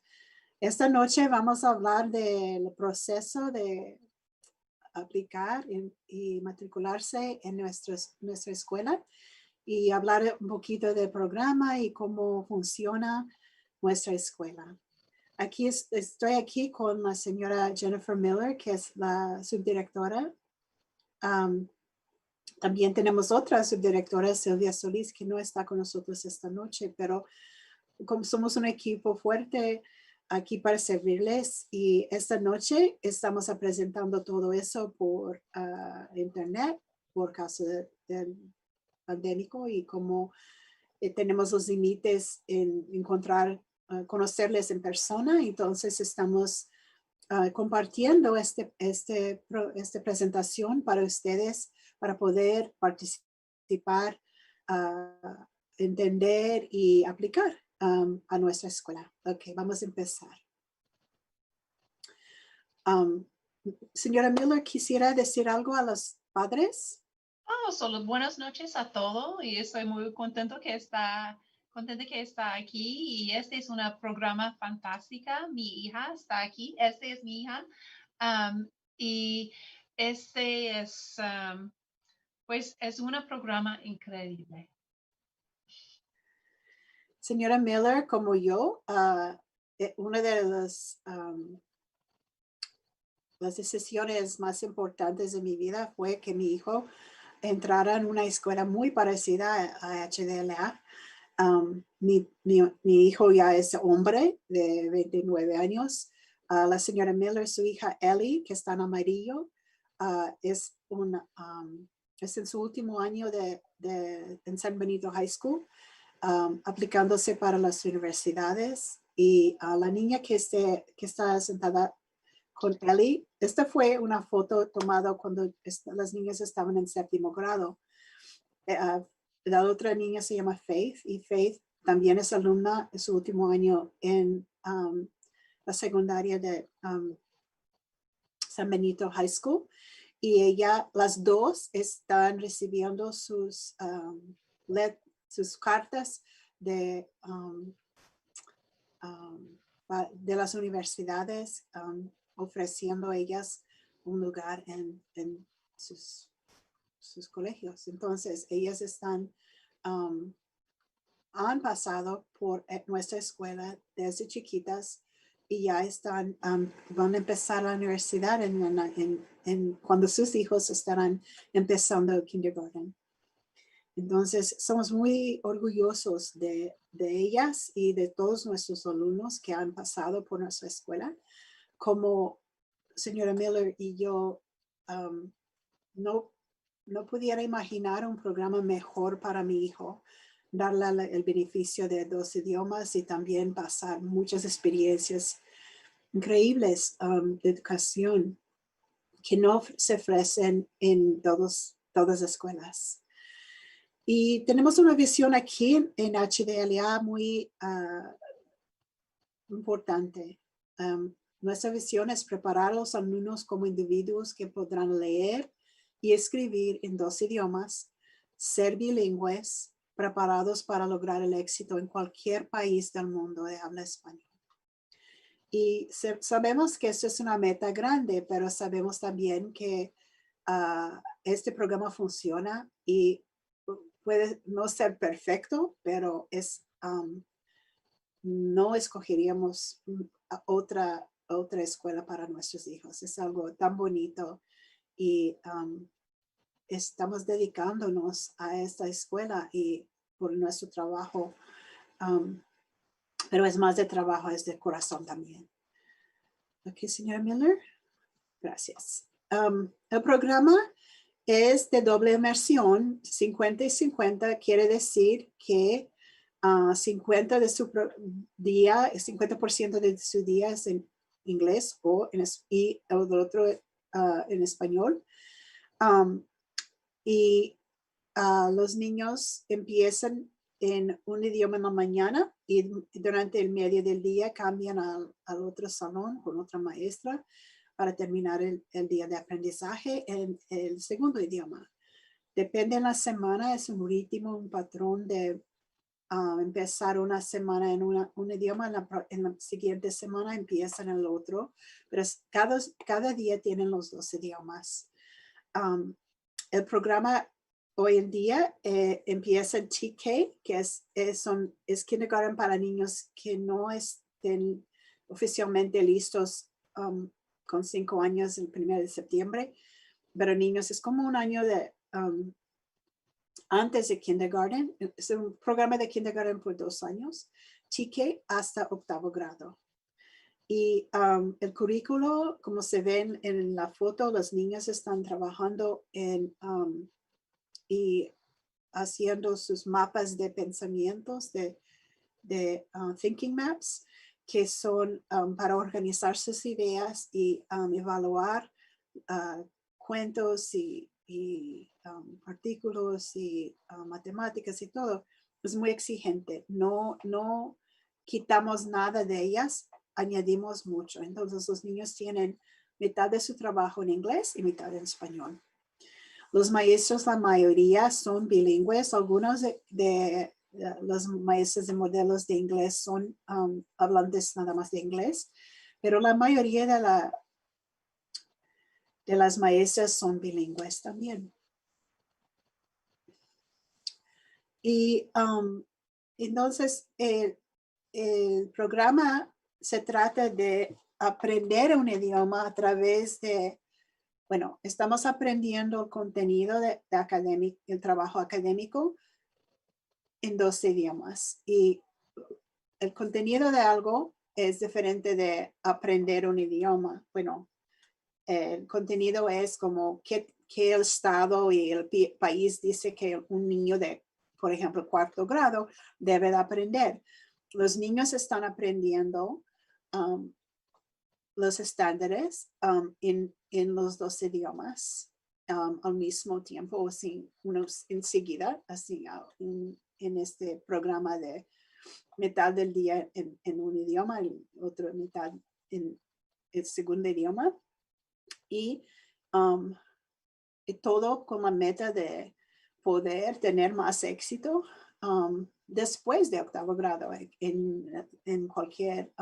Esta noche vamos a hablar del proceso de aplicar y matricularse en nuestra escuela y hablar un poquito del programa y cómo funciona nuestra escuela. Estoy aquí con la señora Jennifer Miller, que es la subdirectora. También tenemos otra subdirectora, Silvia Solís, que no está con nosotros esta noche, pero como somos un equipo fuerte aquí para servirles, y esta noche estamos presentando todo eso por internet por causa del pandémico y como tenemos los límites en encontrar, conocerles en persona, entonces estamos compartiendo esta presentación para ustedes para poder participar, entender y aplicar a nuestra escuela. Ok, vamos a empezar. Señora Miller, ¿quisiera decir algo a los padres? Solo buenas noches a todos y estoy muy contenta que está aquí y este es un programa fantástica. Mi hija está aquí, este es mi hija y este es pues es un programa increíble. Señora Miller, como yo, una de las decisiones más importantes de mi vida fue que mi hijo entrara en una escuela muy parecida a HDLA. Mi hijo ya es hombre de 29 años. La señora Miller, su hija Ellie, que está en amarillo, es en su último año en San Benito High School, aplicándose para las universidades. Y la niña que está sentada con Ellie, esta fue una foto tomada cuando las niñas estaban en 7º grado. La otra niña se llama Faith y Faith también es alumna en su último año en la secundaria de San Benito High School, y las dos están recibiendo sus cartas de las universidades, ofreciendo a ellas un lugar en sus colegios. Entonces, ellas han pasado por nuestra escuela desde chiquitas y ya van a empezar la universidad cuando sus hijos estarán empezando kindergarten. Entonces, somos muy orgullosos de ellas y de todos nuestros alumnos que han pasado por nuestra escuela. Como señora Miller y yo, no pudiera imaginar un programa mejor para mi hijo, darle el beneficio de 2 idiomas y también pasar muchas experiencias increíbles de educación que no se ofrecen en todas las escuelas. Y tenemos una visión aquí en HDLA muy importante. Nuestra visión es preparar a los alumnos como individuos que podrán leer y escribir en 2 idiomas, ser bilingües, preparados para lograr el éxito en cualquier país del mundo de habla español. Y sabemos que esto es una meta grande, pero sabemos también que este programa funciona y puede no ser perfecto, pero no escogeríamos otra escuela para nuestros hijos. Es algo tan bonito y estamos dedicándonos a esta escuela y por nuestro trabajo, pero es más de trabajo, es de corazón también. Ok, señora Miller. Gracias. El programa es de doble inmersión, 50 y 50, quiere decir que 50% de su día es en inglés y el otro en español. Y los niños empiezan en un idioma en la mañana y durante el medio del día cambian al otro salón con otra maestra para terminar el día de aprendizaje en el segundo idioma. depende de la semana, es un ritmo, un patrón de empezar una semana en un idioma, en la siguiente semana empiezan en el otro, pero cada día tienen los dos idiomas. El programa hoy en día empieza en TK, que es kindergarten para niños que no estén oficialmente listos con 5 años el 1 de septiembre, pero niños es como un año de antes de kindergarten. Es un programa de kindergarten por 2 años, TK hasta 8º grado. Y el currículo, como se ven en la foto, los niños están trabajando y haciendo sus mapas de pensamientos, de thinking maps, que son para organizar sus ideas y evaluar cuentos y artículos y matemáticas y todo. Es muy exigente. No quitamos nada de ellas, añadimos mucho. Entonces los niños tienen mitad de su trabajo en inglés y mitad en español. Los maestros, la mayoría son bilingües. Algunos de los maestros de modelos de inglés son hablantes nada más de inglés, pero la mayoría de las maestras son bilingües también. Y entonces el programa se trata de aprender un idioma a través de, bueno, estamos aprendiendo el contenido de académico, el trabajo académico en 2 idiomas. Y el contenido de algo es diferente de aprender un idioma. Bueno, el contenido es como qué el Estado y el país dice que un niño de, por ejemplo, 4º grado debe de aprender. Los niños están aprendiendo los estándares en los 2 idiomas al mismo tiempo, o sin unos enseguida, así en este programa de mitad del día en un idioma y otra mitad en el segundo idioma. Y todo con la meta de poder tener más éxito después de 8º grado en cualquier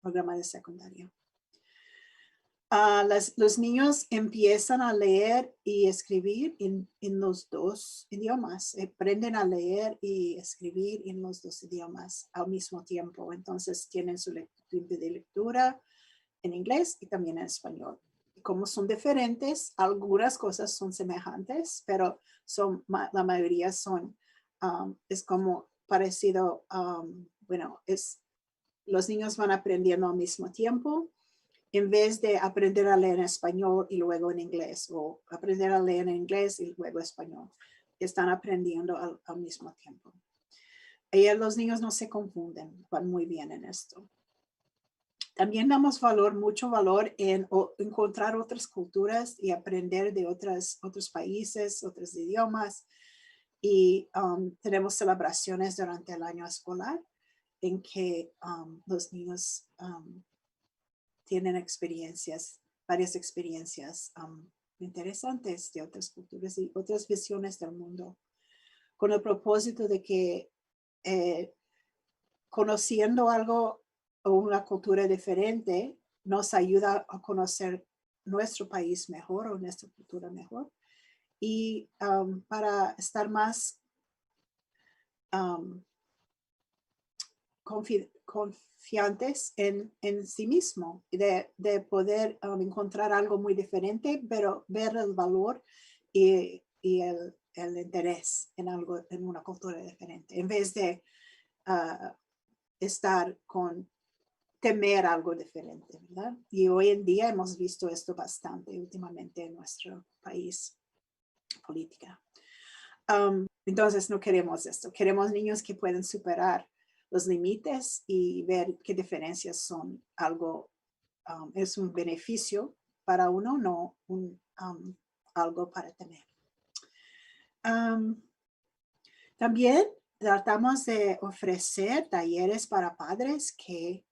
programa de secundaria. Los niños empiezan a leer y escribir en los 2 idiomas. Aprenden a leer y escribir en los 2 idiomas al mismo tiempo. Entonces tienen su tiempo de lectura en inglés y también en español. Como son diferentes, algunas cosas son semejantes, pero la mayoría son, es como parecido, bueno, los niños van aprendiendo al mismo tiempo, en vez de aprender a leer en español y luego en inglés, o aprender a leer en inglés y luego español. Están aprendiendo al mismo tiempo. Y los niños no se confunden, van muy bien en esto. También damos mucho valor en encontrar otras culturas y aprender de otros países, otros idiomas. Y tenemos celebraciones durante el año escolar en que los niños tienen varias experiencias interesantes de otras culturas y otras visiones del mundo, con el propósito de que conociendo algo o una cultura diferente nos ayuda a conocer nuestro país mejor o nuestra cultura mejor, y para estar más confiantes en sí mismo, de poder encontrar algo muy diferente, pero ver el valor y el interés en algo, en una cultura diferente, en vez de estar con temer algo diferente, ¿verdad? Y hoy en día hemos visto esto bastante últimamente en nuestro país, política. Entonces no queremos esto, queremos niños que pueden superar los límites y ver qué diferencias son algo, es un beneficio para uno, no algo para temer. También tratamos de ofrecer talleres para padres que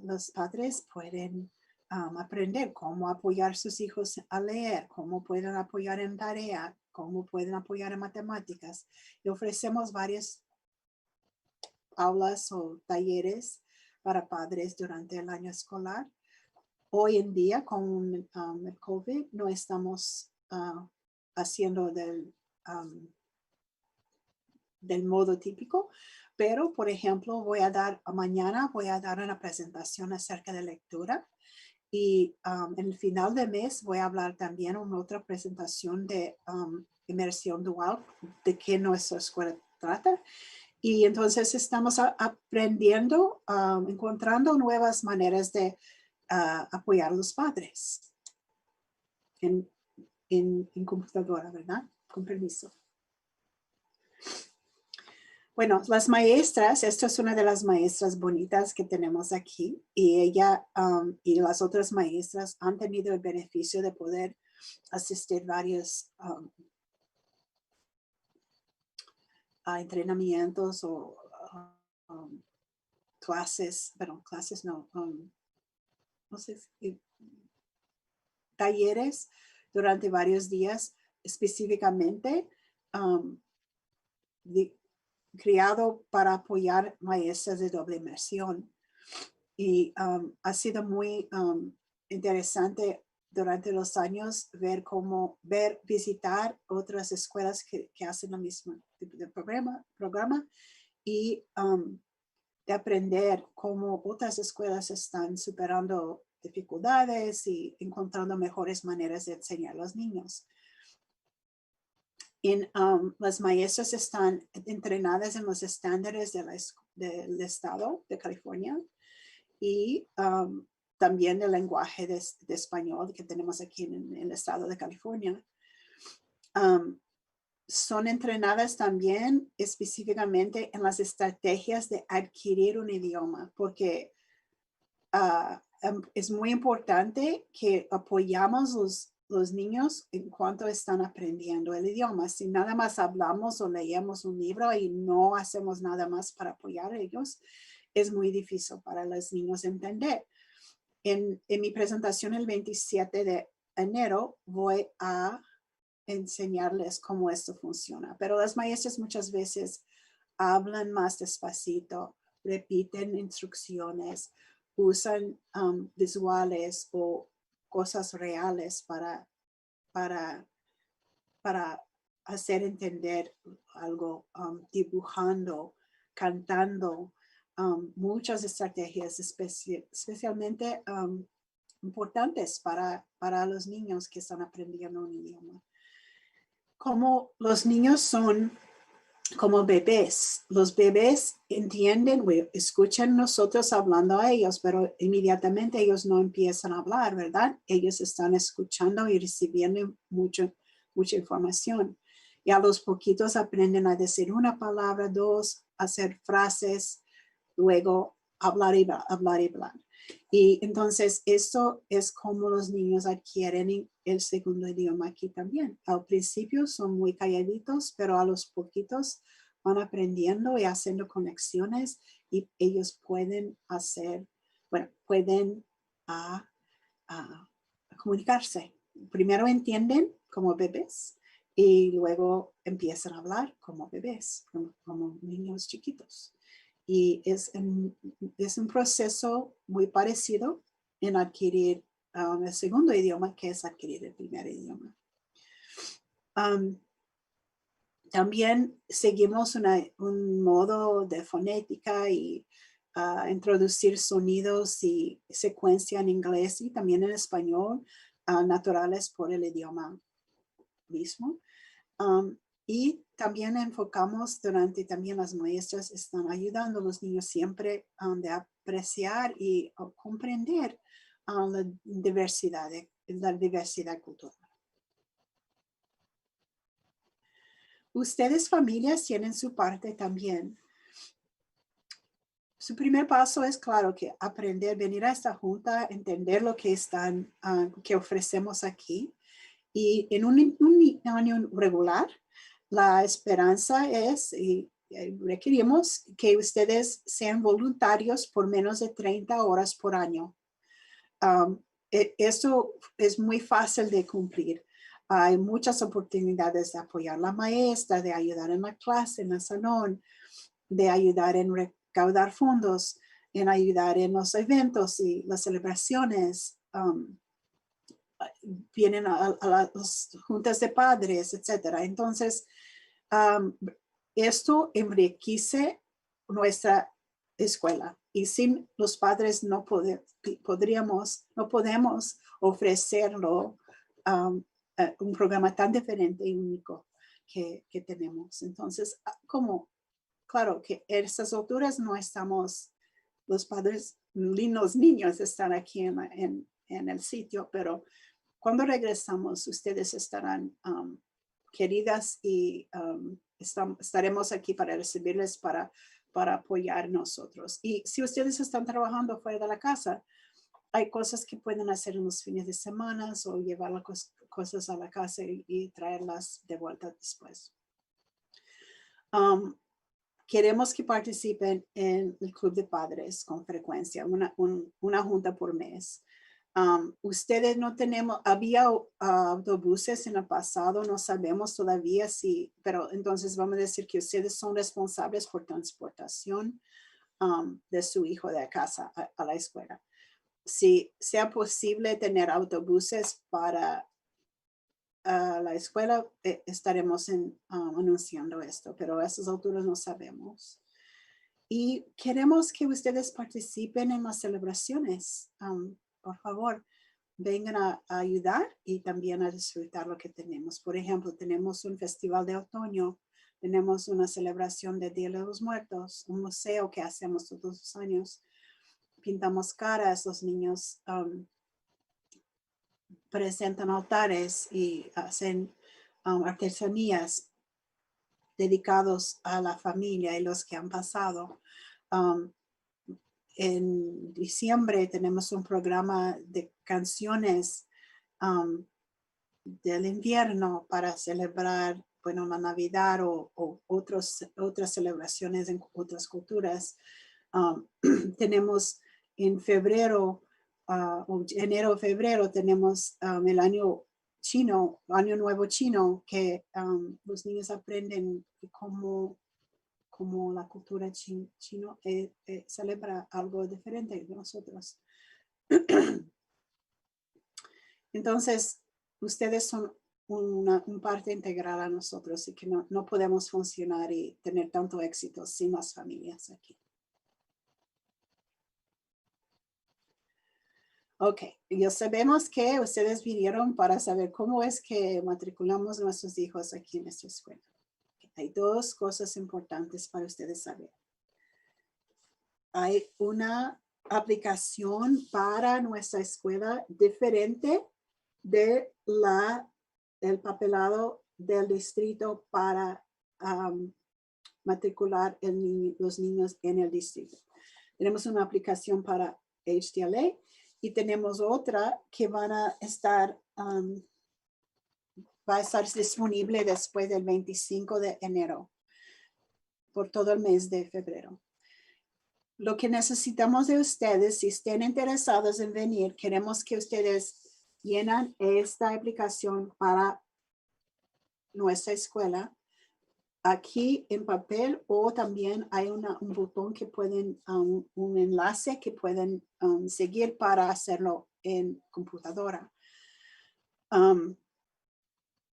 los padres pueden aprender cómo apoyar a sus hijos a leer, cómo pueden apoyar en tarea, cómo pueden apoyar en matemáticas. Y ofrecemos varias aulas o talleres para padres durante el año escolar. Hoy en día, con el COVID, no estamos haciendo del modo típico, pero, por ejemplo, mañana voy a dar una presentación acerca de lectura y en el final del mes voy a hablar también en otra presentación de inmersión dual, de qué nuestra escuela trata. Y entonces estamos aprendiendo, encontrando nuevas maneras de apoyar a los padres en computadora, ¿verdad? Con permiso. Bueno, las maestras, esta es una de las maestras bonitas que tenemos aquí y ella y las otras maestras han tenido el beneficio de poder asistir varios a entrenamientos o clases, pero clases no, no sé, talleres durante varios días específicamente creado para apoyar maestras de doble inmersión. Y ha sido muy interesante durante los años visitar otras escuelas que hacen el mismo tipo de programa y de aprender cómo otras escuelas están superando dificultades y encontrando mejores maneras de enseñar a los niños. Las maestras están entrenadas en los estándares del estado de California y también el lenguaje de español que tenemos aquí en el estado de California. Son entrenadas también específicamente en las estrategias de adquirir un idioma, porque es muy importante que apoyamos los niños en cuanto están aprendiendo el idioma. Si nada más hablamos o leemos un libro y no hacemos nada más para apoyar a ellos, es muy difícil para los niños entender. En mi presentación el 27 de enero voy a enseñarles cómo esto funciona. Pero las maestras muchas veces hablan más despacito, repiten instrucciones, usan visuales o cosas reales para hacer entender algo, dibujando, cantando, muchas estrategias especialmente importantes para los niños que están aprendiendo un idioma. Como los niños son como bebés, los bebés entienden, escuchan nosotros hablando a ellos, pero inmediatamente ellos no empiezan a hablar, ¿verdad? Ellos están escuchando y recibiendo mucha información. Y a los poquitos aprenden a decir una palabra, dos, hacer frases, luego hablar y hablar. Y entonces esto es como los niños adquieren el segundo idioma aquí también. Al principio son muy calladitos, pero a los poquitos van aprendiendo y haciendo conexiones y ellos pueden comunicarse. Primero entienden como bebés y luego empiezan a hablar como bebés, como niños chiquitos. Y es un proceso muy parecido en adquirir el segundo idioma, que es adquirir el primer idioma. También seguimos un modo de fonética y introducir sonidos y secuencia en inglés y también en español, naturales por el idioma mismo. Y también enfocamos también las maestras están ayudando a los niños siempre de apreciar y comprender la diversidad cultural. Ustedes, familias, tienen su parte también. Su primer paso es, claro, que aprender, venir a esta junta, entender lo que que ofrecemos aquí. Y en un año regular, la esperanza es, y requerimos que ustedes sean voluntarios por menos de 30 horas por año. Esto es muy fácil de cumplir. Hay muchas oportunidades de apoyar a la maestra, de ayudar en la clase, en el salón, de ayudar en recaudar fondos, en ayudar en los eventos y las celebraciones. Vienen a las juntas de padres, etcétera. Entonces, esto enriquece nuestra escuela y sin los padres no podemos ofrecerlo un programa tan diferente y único que tenemos. Entonces, claro que a estas alturas no estamos, los padres ni los niños están aquí en el sitio, pero cuando regresamos, ustedes estarán queridas y estaremos aquí para recibirles, para apoyar nosotros. Y si ustedes están trabajando fuera de la casa, hay cosas que pueden hacer en los fines de semana o llevar las cosas a la casa y traerlas de vuelta después. Queremos que participen en el Club de Padres con frecuencia, una junta por mes. Ustedes no tenemos, había autobuses en el pasado, no sabemos todavía si, pero entonces vamos a decir que ustedes son responsables por transportación de su hijo de casa a la escuela. Si sea posible tener autobuses para la escuela, estaremos anunciando esto, pero a estas alturas no sabemos. Y queremos que ustedes participen en las celebraciones. Por favor, vengan a ayudar y también a disfrutar lo que tenemos. Por ejemplo, tenemos un festival de otoño, tenemos una celebración del Día de los Muertos, un museo que hacemos todos los años. Pintamos caras, los niños presentan altares y hacen artesanías dedicados a la familia y los que han pasado. En diciembre tenemos un programa de canciones del invierno para celebrar, bueno, la Navidad o otras celebraciones en otras culturas. Tenemos en febrero, enero, febrero, tenemos el año chino, año nuevo chino, que los niños aprenden cómo la cultura chino celebra algo diferente de nosotros. Entonces, ustedes son un parte integral a nosotros y que no podemos funcionar y tener tanto éxito sin las familias aquí. Ok, ya sabemos que ustedes vinieron para saber cómo es que matriculamos a nuestros hijos aquí en esta escuela. Hay dos cosas importantes para ustedes saber. Hay una aplicación para nuestra escuela diferente del papelado del distrito para matricular los niños en el distrito. Tenemos una aplicación para HTLA y tenemos otra que va a estar disponible después del 25 de enero por todo el mes de febrero. Lo que necesitamos de ustedes, si estén interesados en venir, queremos que ustedes llenan esta aplicación para nuestra escuela aquí en papel, o también hay un botón que pueden, un enlace que pueden seguir para hacerlo en computadora.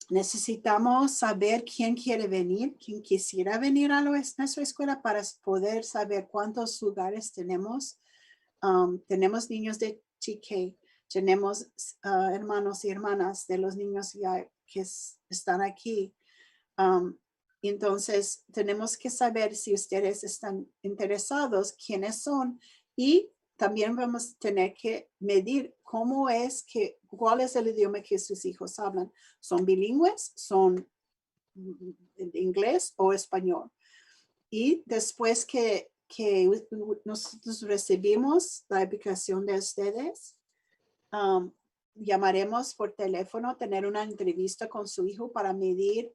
Necesitamos saber quién quiere venir, quién quisiera venir a nuestra escuela para poder saber cuántos lugares tenemos. Tenemos niños de TK, tenemos hermanos y hermanas de los niños ya que están aquí. Entonces, tenemos que saber si ustedes están interesados, quiénes son, y también vamos a tener que medir cuál es el idioma que sus hijos hablan. ¿Son bilingües? ¿Son inglés o español? Y después que nosotros recibimos la aplicación de ustedes, llamaremos por teléfono, tener una entrevista con su hijo para medir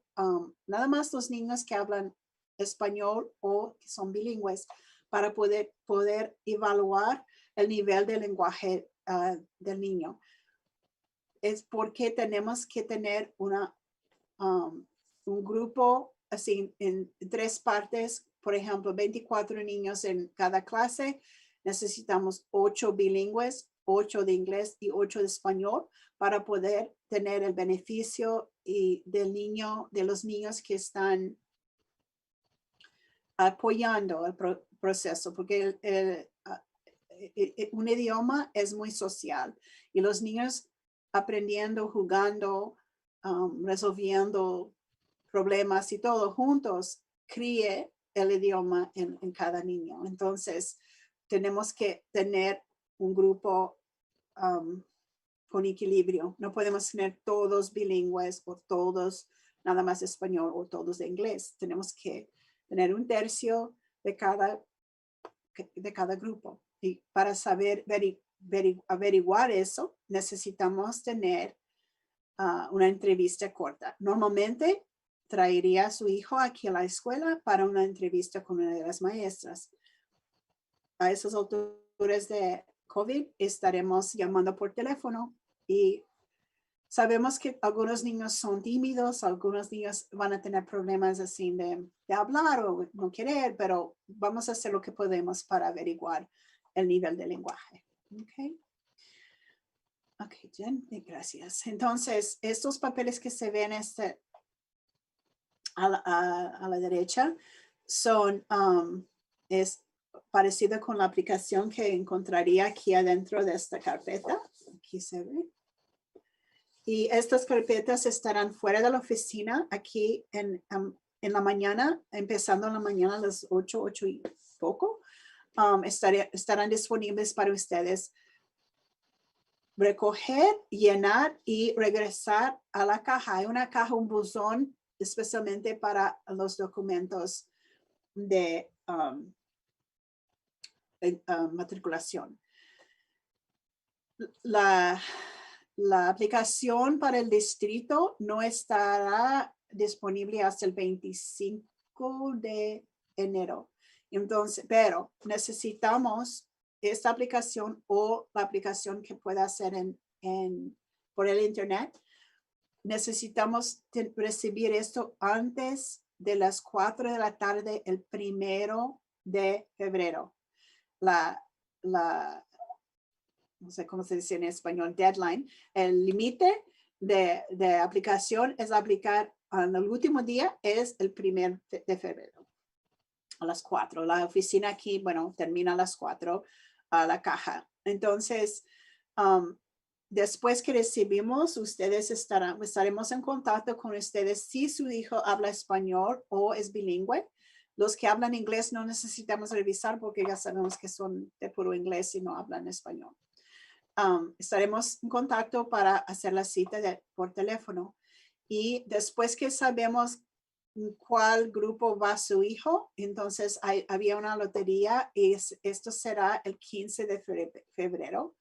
nada más los niños que hablan español o que son bilingües, para poder evaluar el nivel de lenguaje del niño. es porque tenemos que tener un grupo así en 3 partes, por ejemplo, 24 niños en cada clase. Necesitamos 8 bilingües, 8 de inglés y 8 de español para poder tener el beneficio de los niños que están apoyando el proceso, porque un idioma es muy social y los niños aprendiendo, jugando, resolviendo problemas y todo juntos, críe el idioma en cada niño. Entonces, tenemos que tener un grupo con equilibrio. No podemos tener todos bilingües o todos nada más español o todos de inglés. Tenemos que tener un tercio de cada grupo. Y para saber averiguar eso, necesitamos tener una entrevista corta. Normalmente traería a su hijo aquí a la escuela para una entrevista con una de las maestras. A esas alturas de COVID estaremos llamando por teléfono y sabemos que algunos niños son tímidos, algunos niños van a tener problemas así de hablar o no querer, pero vamos a hacer lo que podemos para averiguar el nivel de lenguaje. Ok, Jen, gracias. Entonces, estos papeles que se ven a la derecha son, es parecido con la aplicación que encontraría aquí adentro de esta carpeta. Aquí se ve. Y estas carpetas estarán fuera de la oficina aquí en la mañana, empezando en la mañana a las 8 y poco. Estarán disponibles para ustedes recoger, llenar y regresar a la caja. Hay una caja, un buzón especialmente para los documentos de matriculación. La aplicación para el distrito no estará disponible hasta el 25 de enero. Entonces, pero necesitamos esta aplicación o la aplicación que pueda hacer por el internet. Necesitamos recibir esto antes de las 4 de la tarde el 1 de febrero. No sé cómo se dice en español, deadline, el límite de aplicación es aplicar en el último día, es el 1 de febrero, a las 4. La oficina aquí, bueno, termina a las 4, a la caja. Entonces, después que recibimos, estaremos en contacto con ustedes si su hijo habla español o es bilingüe. Los que hablan inglés no necesitamos revisar porque ya sabemos que son de puro inglés y no hablan español. Estaremos en contacto para hacer la cita por teléfono. Y después que sabemos cuál grupo va su hijo, entonces había una lotería y esto será el 15 de febrero.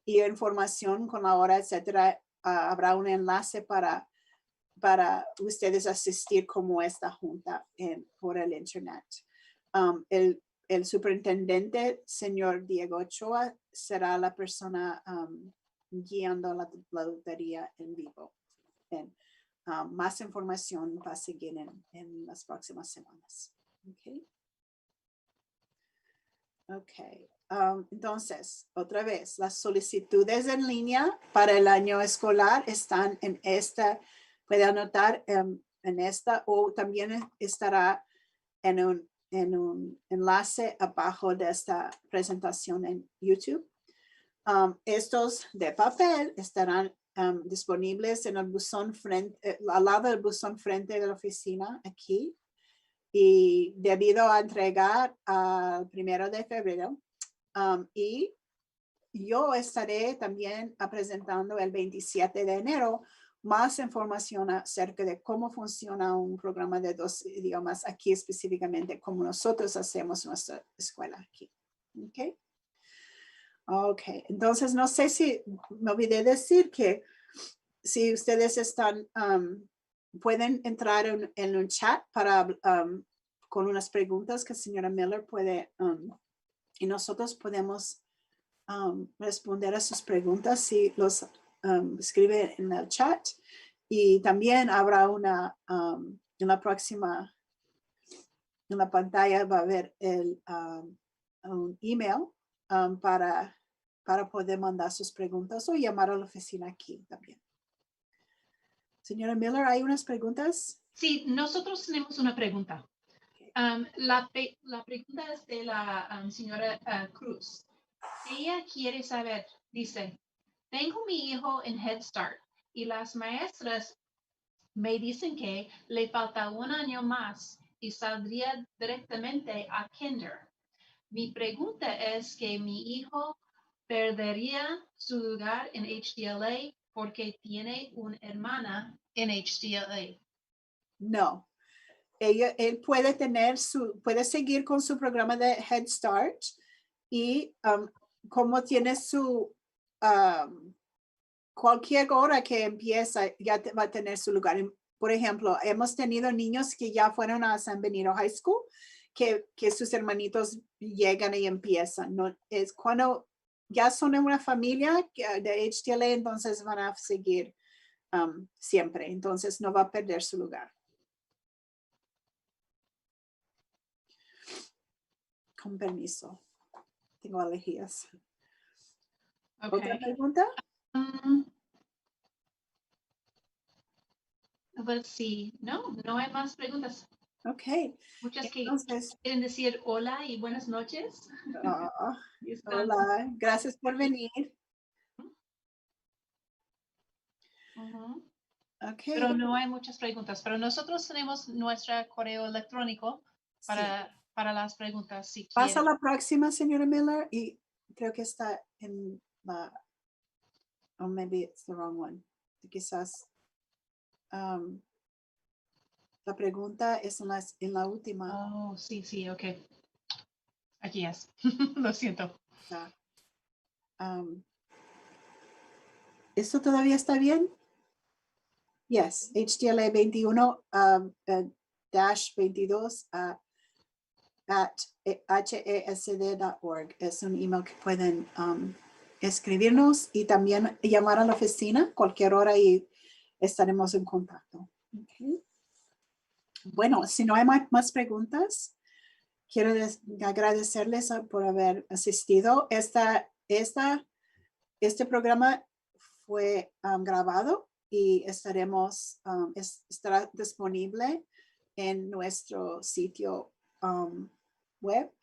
Y información con la hora, etcétera, habrá un enlace para ustedes asistir como esta junta por el internet. El superintendente, señor Diego Ochoa, será la persona guiando la lotería en vivo. Más información va a seguir en las próximas semanas. Okay. Entonces, otra vez, las solicitudes en línea para el año escolar están en esta, puede anotar en esta o también estará en un enlace abajo de esta presentación en YouTube. Estos de papel estarán disponibles en el buzón al lado del buzón frente de la oficina aquí. Y debido a entregar al 1 de febrero, y yo estaré también presentando el 27 de enero más información acerca de cómo funciona un programa de 2 idiomas aquí específicamente, como nosotros hacemos nuestra escuela aquí. Ok, entonces no sé si me olvidé decir que si ustedes están, pueden entrar en un chat para con unas preguntas que señora Miller puede y nosotros podemos responder a sus preguntas si los escribe en el chat. Y también habrá una, en la próxima, en la pantalla va a haber un email para poder mandar sus preguntas o llamar a la oficina aquí también. Señora Miller, ¿hay unas preguntas? Sí, nosotros tenemos una pregunta. La pregunta es de la señora Cruz. Ella quiere saber, dice, tengo mi hijo en Head Start y las maestras me dicen que le falta un año más y saldría directamente a Kinder. Mi pregunta es que mi hijo perdería su lugar en HDLA porque tiene una hermana en HDLA. No. Él puede puede seguir con su programa de Head Start y como tiene cualquier hora que empieza, ya va a tener su lugar. Por ejemplo, hemos tenido niños que ya fueron a San Benito High School, que sus hermanitos llegan y empiezan. No, es cuando ya son en una familia de HTLA, entonces van a seguir siempre. Entonces no va a perder su lugar. Con permiso. Tengo alergias. Okay. ¿Otra pregunta? Let's see. No hay más preguntas. Ok. Muchas que Entonces, quieren decir hola y buenas noches. hola, gracias por venir. Okay. Pero no hay muchas preguntas. Pero nosotros tenemos nuestro correo electrónico para las preguntas. Si Pasa quieren. la próxima, señora Miller, y creo que está en la, or maybe it's the wrong one. Quizás la pregunta es en la última. Oh, sí, ok. Aquí es. Lo siento. ¿Esto todavía está bien? Yes, HTLA 21 dash 22 at hesd.org. Es un email que pueden escribirnos y también llamar a la oficina cualquier hora y estaremos en contacto. Okay. Bueno, si no hay más preguntas, quiero agradecerles por haber asistido. Este programa fue grabado y estará disponible en nuestro sitio web.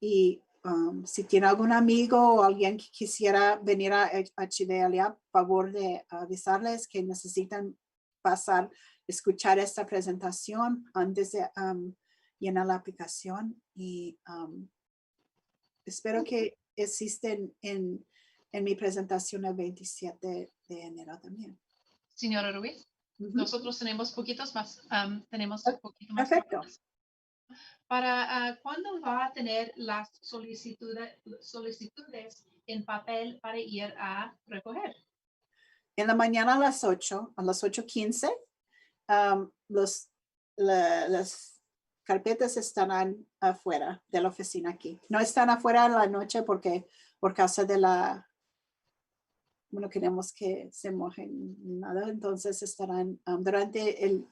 Y si tiene algún amigo o alguien que quisiera venir a HDLA, favor de avisarles que necesitan escuchar esta presentación antes de llenar la aplicación. Y espero que existen en mi presentación el 27 de enero también. Señora Ruiz, nosotros tenemos poquitos más. Tenemos un poquito más. Perfecto. ¿Para cuándo va a tener las solicitudes en papel para ir a recoger? En la mañana a las 8:15, las carpetas estarán afuera de la oficina aquí. No están afuera en la noche porque por causa de no queremos que se mojen nada, entonces estarán durante el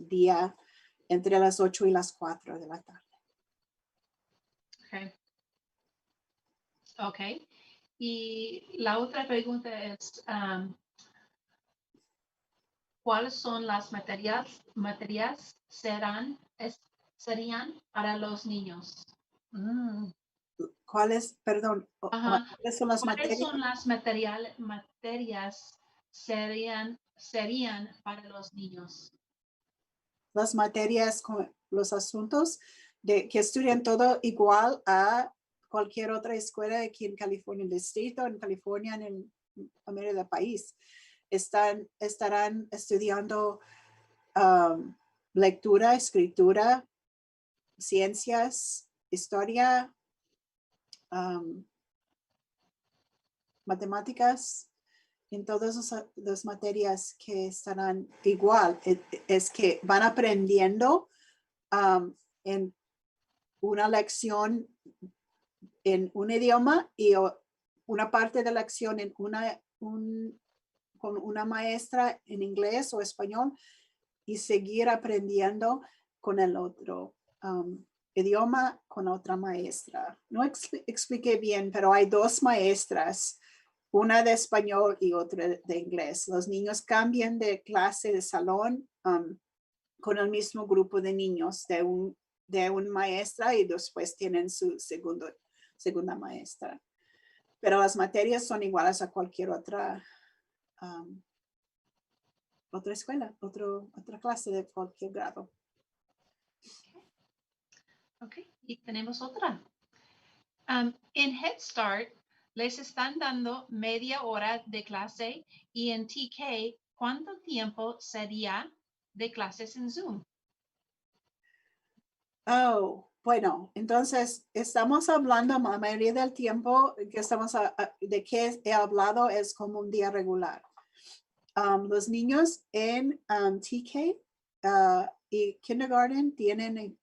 día entre las 8 y las 4 de la tarde. Ok. Y la otra pregunta es, ¿cuáles son las materias serían para los niños? ¿Cuáles, perdón, cuáles son las ¿Cuáles materias? son las materias serían para los niños? Las materias, los asuntos que estudian todo igual a cualquier otra escuela aquí en California, en el distrito, en California, en la mayoría del país. Estarán estudiando lectura, escritura, ciencias, historia, matemáticas, en todas las materias que estarán igual. Es que van aprendiendo en una lección en un idioma y una parte de la lección en con una maestra en inglés o español y seguir aprendiendo con el otro idioma con otra maestra. No expliqué bien, pero hay dos maestras, una de español y otra de inglés. Los niños cambian de clase de salón con el mismo grupo de niños de una maestra y después tienen su segunda maestra. Pero las materias son iguales a cualquier otra escuela, otra clase de cualquier grado. Ok, y tenemos otra. En Head Start les están dando media hora de clase y en TK, ¿cuánto tiempo sería de clases en Zoom? Oh, bueno, entonces estamos hablando la mayoría del tiempo que de que he hablado es como un día regular. Los niños en TK y kindergarten tienen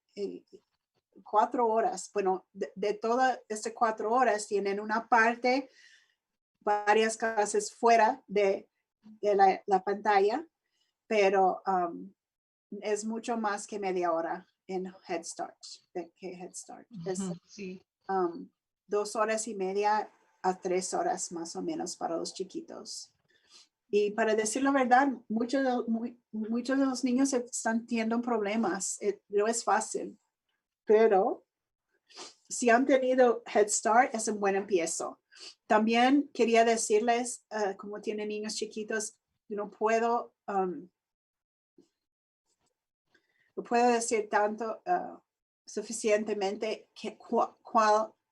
4 horas. Bueno, de todas estas 4 horas tienen una parte, varias clases fuera de la pantalla, pero es mucho más que media hora en Head Start. Es Sí. 2 horas y media a 3 horas más o menos para los chiquitos. Y para decir la verdad, muchos de los niños están teniendo problemas. No es fácil, pero si han tenido Head Start, es un buen empiezo. También quería decirles, como tienen niños chiquitos, no puedo decir tanto suficientemente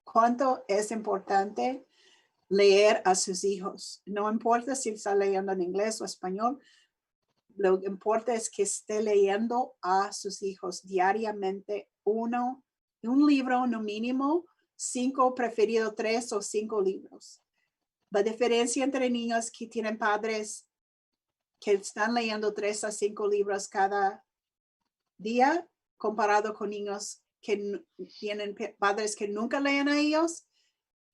cuánto es importante leer a sus hijos. No importa si está leyendo en inglés o español, lo que importa es que esté leyendo a sus hijos diariamente un libro, no mínimo, 5, preferido 3 o 5 libros. La diferencia entre niños que tienen padres que están leyendo 3 a 5 libros cada día, comparado con niños que tienen padres que nunca leen a ellos,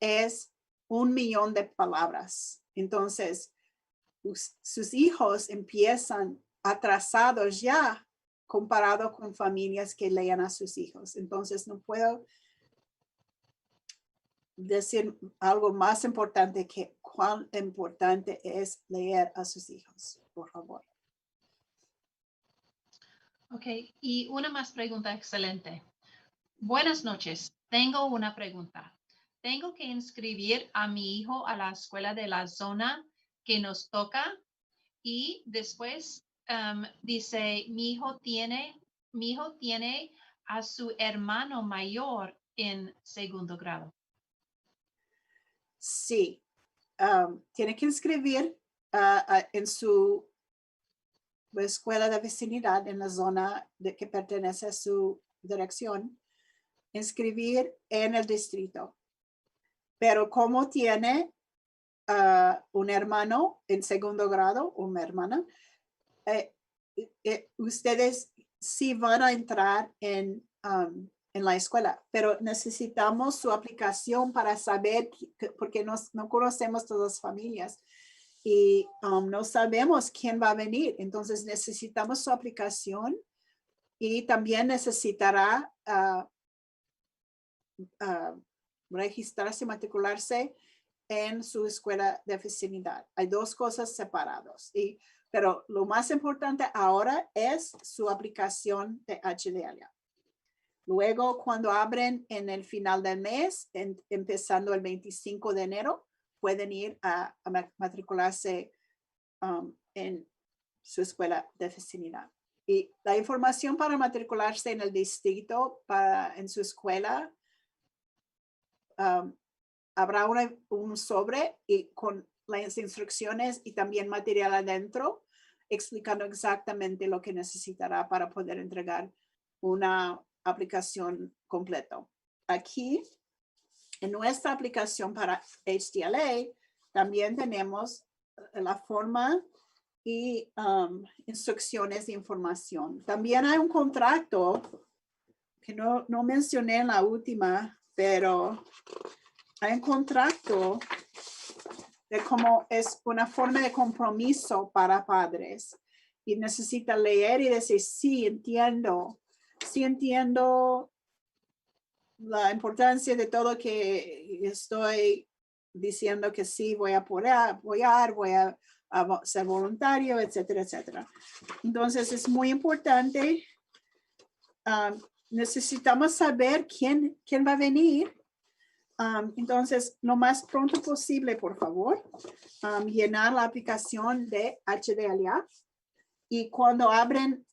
es 1,000,000 de palabras. Entonces, sus hijos empiezan atrasados ya comparado con familias que leen a sus hijos. Entonces, no puedo decir algo más importante que cuán importante es leer a sus hijos, por favor. Ok, y una más pregunta excelente. Buenas noches, tengo una pregunta. ¿Tengo que inscribir a mi hijo a la escuela de la zona que nos toca? Y después dice, mi hijo tiene a su hermano mayor en segundo grado. Sí, tiene que inscribir en su escuela de vecindad en la zona que pertenece a su dirección, inscribir en el distrito. Pero como tiene un hermano en segundo grado, una hermana, ustedes sí van a entrar en la escuela, pero necesitamos su aplicación para saber, porque no conocemos todas las familias y no sabemos quién va a venir. Entonces necesitamos su aplicación y también necesitará registrarse, matricularse en su escuela de vecindad. Hay 2 cosas separadas. Pero lo más importante ahora es su aplicación de HDLA. Luego, cuando abren en el final del mes, empezando el 25 de enero, pueden ir a matricularse en su escuela de vecindad. Y la información para matricularse en el distrito, en su escuela, habrá un sobre y con las instrucciones y también material adentro explicando exactamente lo que necesitará para poder entregar una aplicación completa. Aquí, en nuestra aplicación para HDLA, también tenemos la forma y instrucciones de información. También hay un contrato que no mencioné en la última, pero hay un contrato de cómo es una forma de compromiso para padres. Y necesita leer y decir, sí, entiendo la importancia de todo que estoy diciendo que sí, voy a apoyar, voy a ser voluntario, etcétera, etcétera. Entonces es muy importante. Necesitamos saber quién va a venir. Entonces, lo más pronto posible, por favor, llenar la aplicación de HDLA. Y cuando abren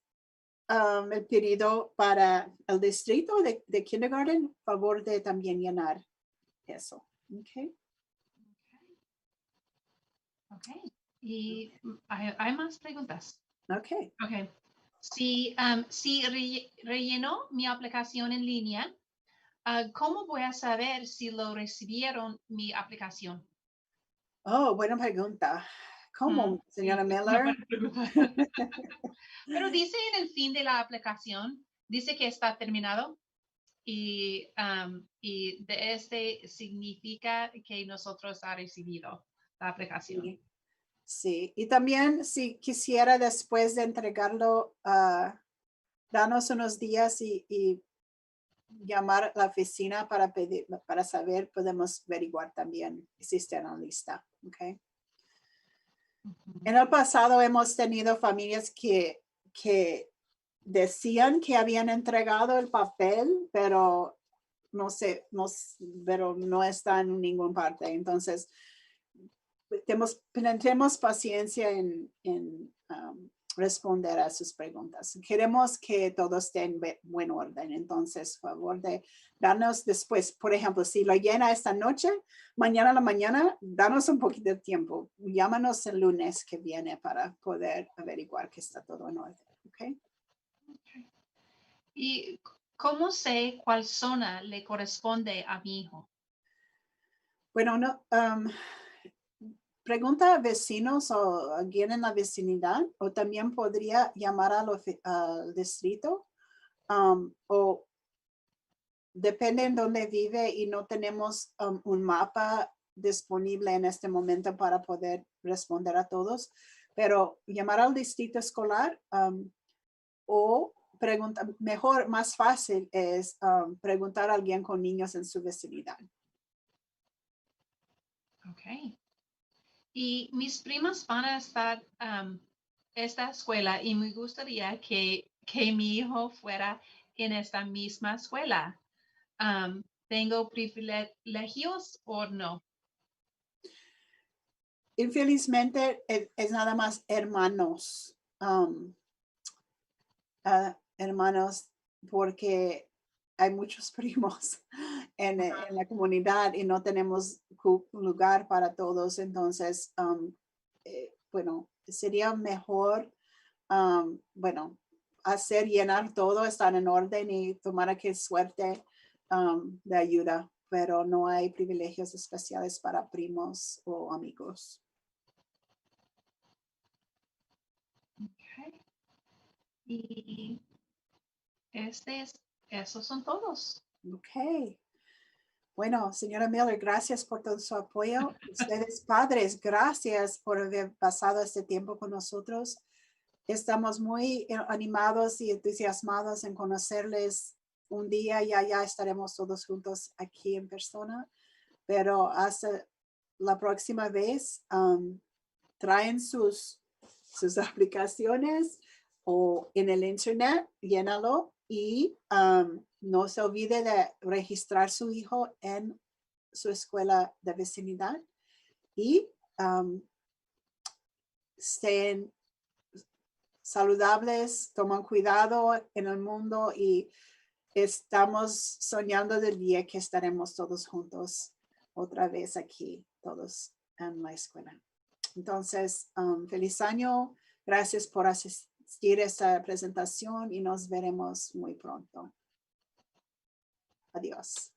el pedido para el distrito de kindergarten, favor de también llenar eso. Okay. Ok. Y hay más preguntas. Okay. Ok. Si relleno mi aplicación en línea, ¿cómo voy a saber si lo recibieron mi aplicación? Oh, buena pregunta. ¿Cómo, señora Sí, Miller? Pero dice en el fin de la aplicación, dice que está terminado y de este significa que nosotros ha recibido la aplicación. Sí. Sí, y también si quisiera después de entregarlo, danos unos días y llamar a la oficina para pedir, para saber, podemos averiguar también si está en la lista. Okay. En el pasado hemos tenido familias que decían que habían entregado el papel, pero no sé, pero no está en ninguna parte. Entonces, tenemos paciencia en responder a sus preguntas. Queremos que todo esté en buen orden. Entonces, favor de darnos después, por ejemplo, si lo llena esta noche, mañana a la mañana, danos un poquito de tiempo. Llámanos el lunes que viene para poder averiguar que está todo en orden. ¿Okay? ¿Y cómo sé cuál zona le corresponde a mi hijo? Bueno, no, pregunta a vecinos o alguien en la vecinidad, o también podría llamar al distrito, o depende en dónde vive y no tenemos un mapa disponible en este momento para poder responder a todos, pero llamar al distrito escolar o preguntar, mejor, más fácil es preguntar a alguien con niños en su vecinidad. Ok. Y mis primas van a estar esta escuela y me gustaría que mi hijo fuera en esta misma escuela. ¿Tengo privilegios o no? Infelizmente es nada más hermanos, hermanos, porque hay muchos primos en la comunidad y no tenemos lugar para todos. Entonces, bueno, sería mejor, bueno, hacer llenar todo, estar en orden y tomar aquí suerte de ayuda, pero no hay privilegios especiales para primos o amigos. Okay. Y esos son todos. Ok. Bueno, señora Miller, gracias por todo su apoyo. Ustedes, padres, gracias por haber pasado este tiempo con nosotros. Estamos muy animados y entusiasmados en conocerles un día. Ya estaremos todos juntos aquí en persona, pero hasta la próxima vez, traen sus aplicaciones o en el internet, llénalo y no se olvide de registrar su hijo en su escuela de vecindad y estén saludables, toman cuidado en el mundo y estamos soñando del día que estaremos todos juntos otra vez aquí, todos en la escuela. Entonces, feliz año. Gracias por asistir a esta presentación y nos veremos muy pronto. Adiós.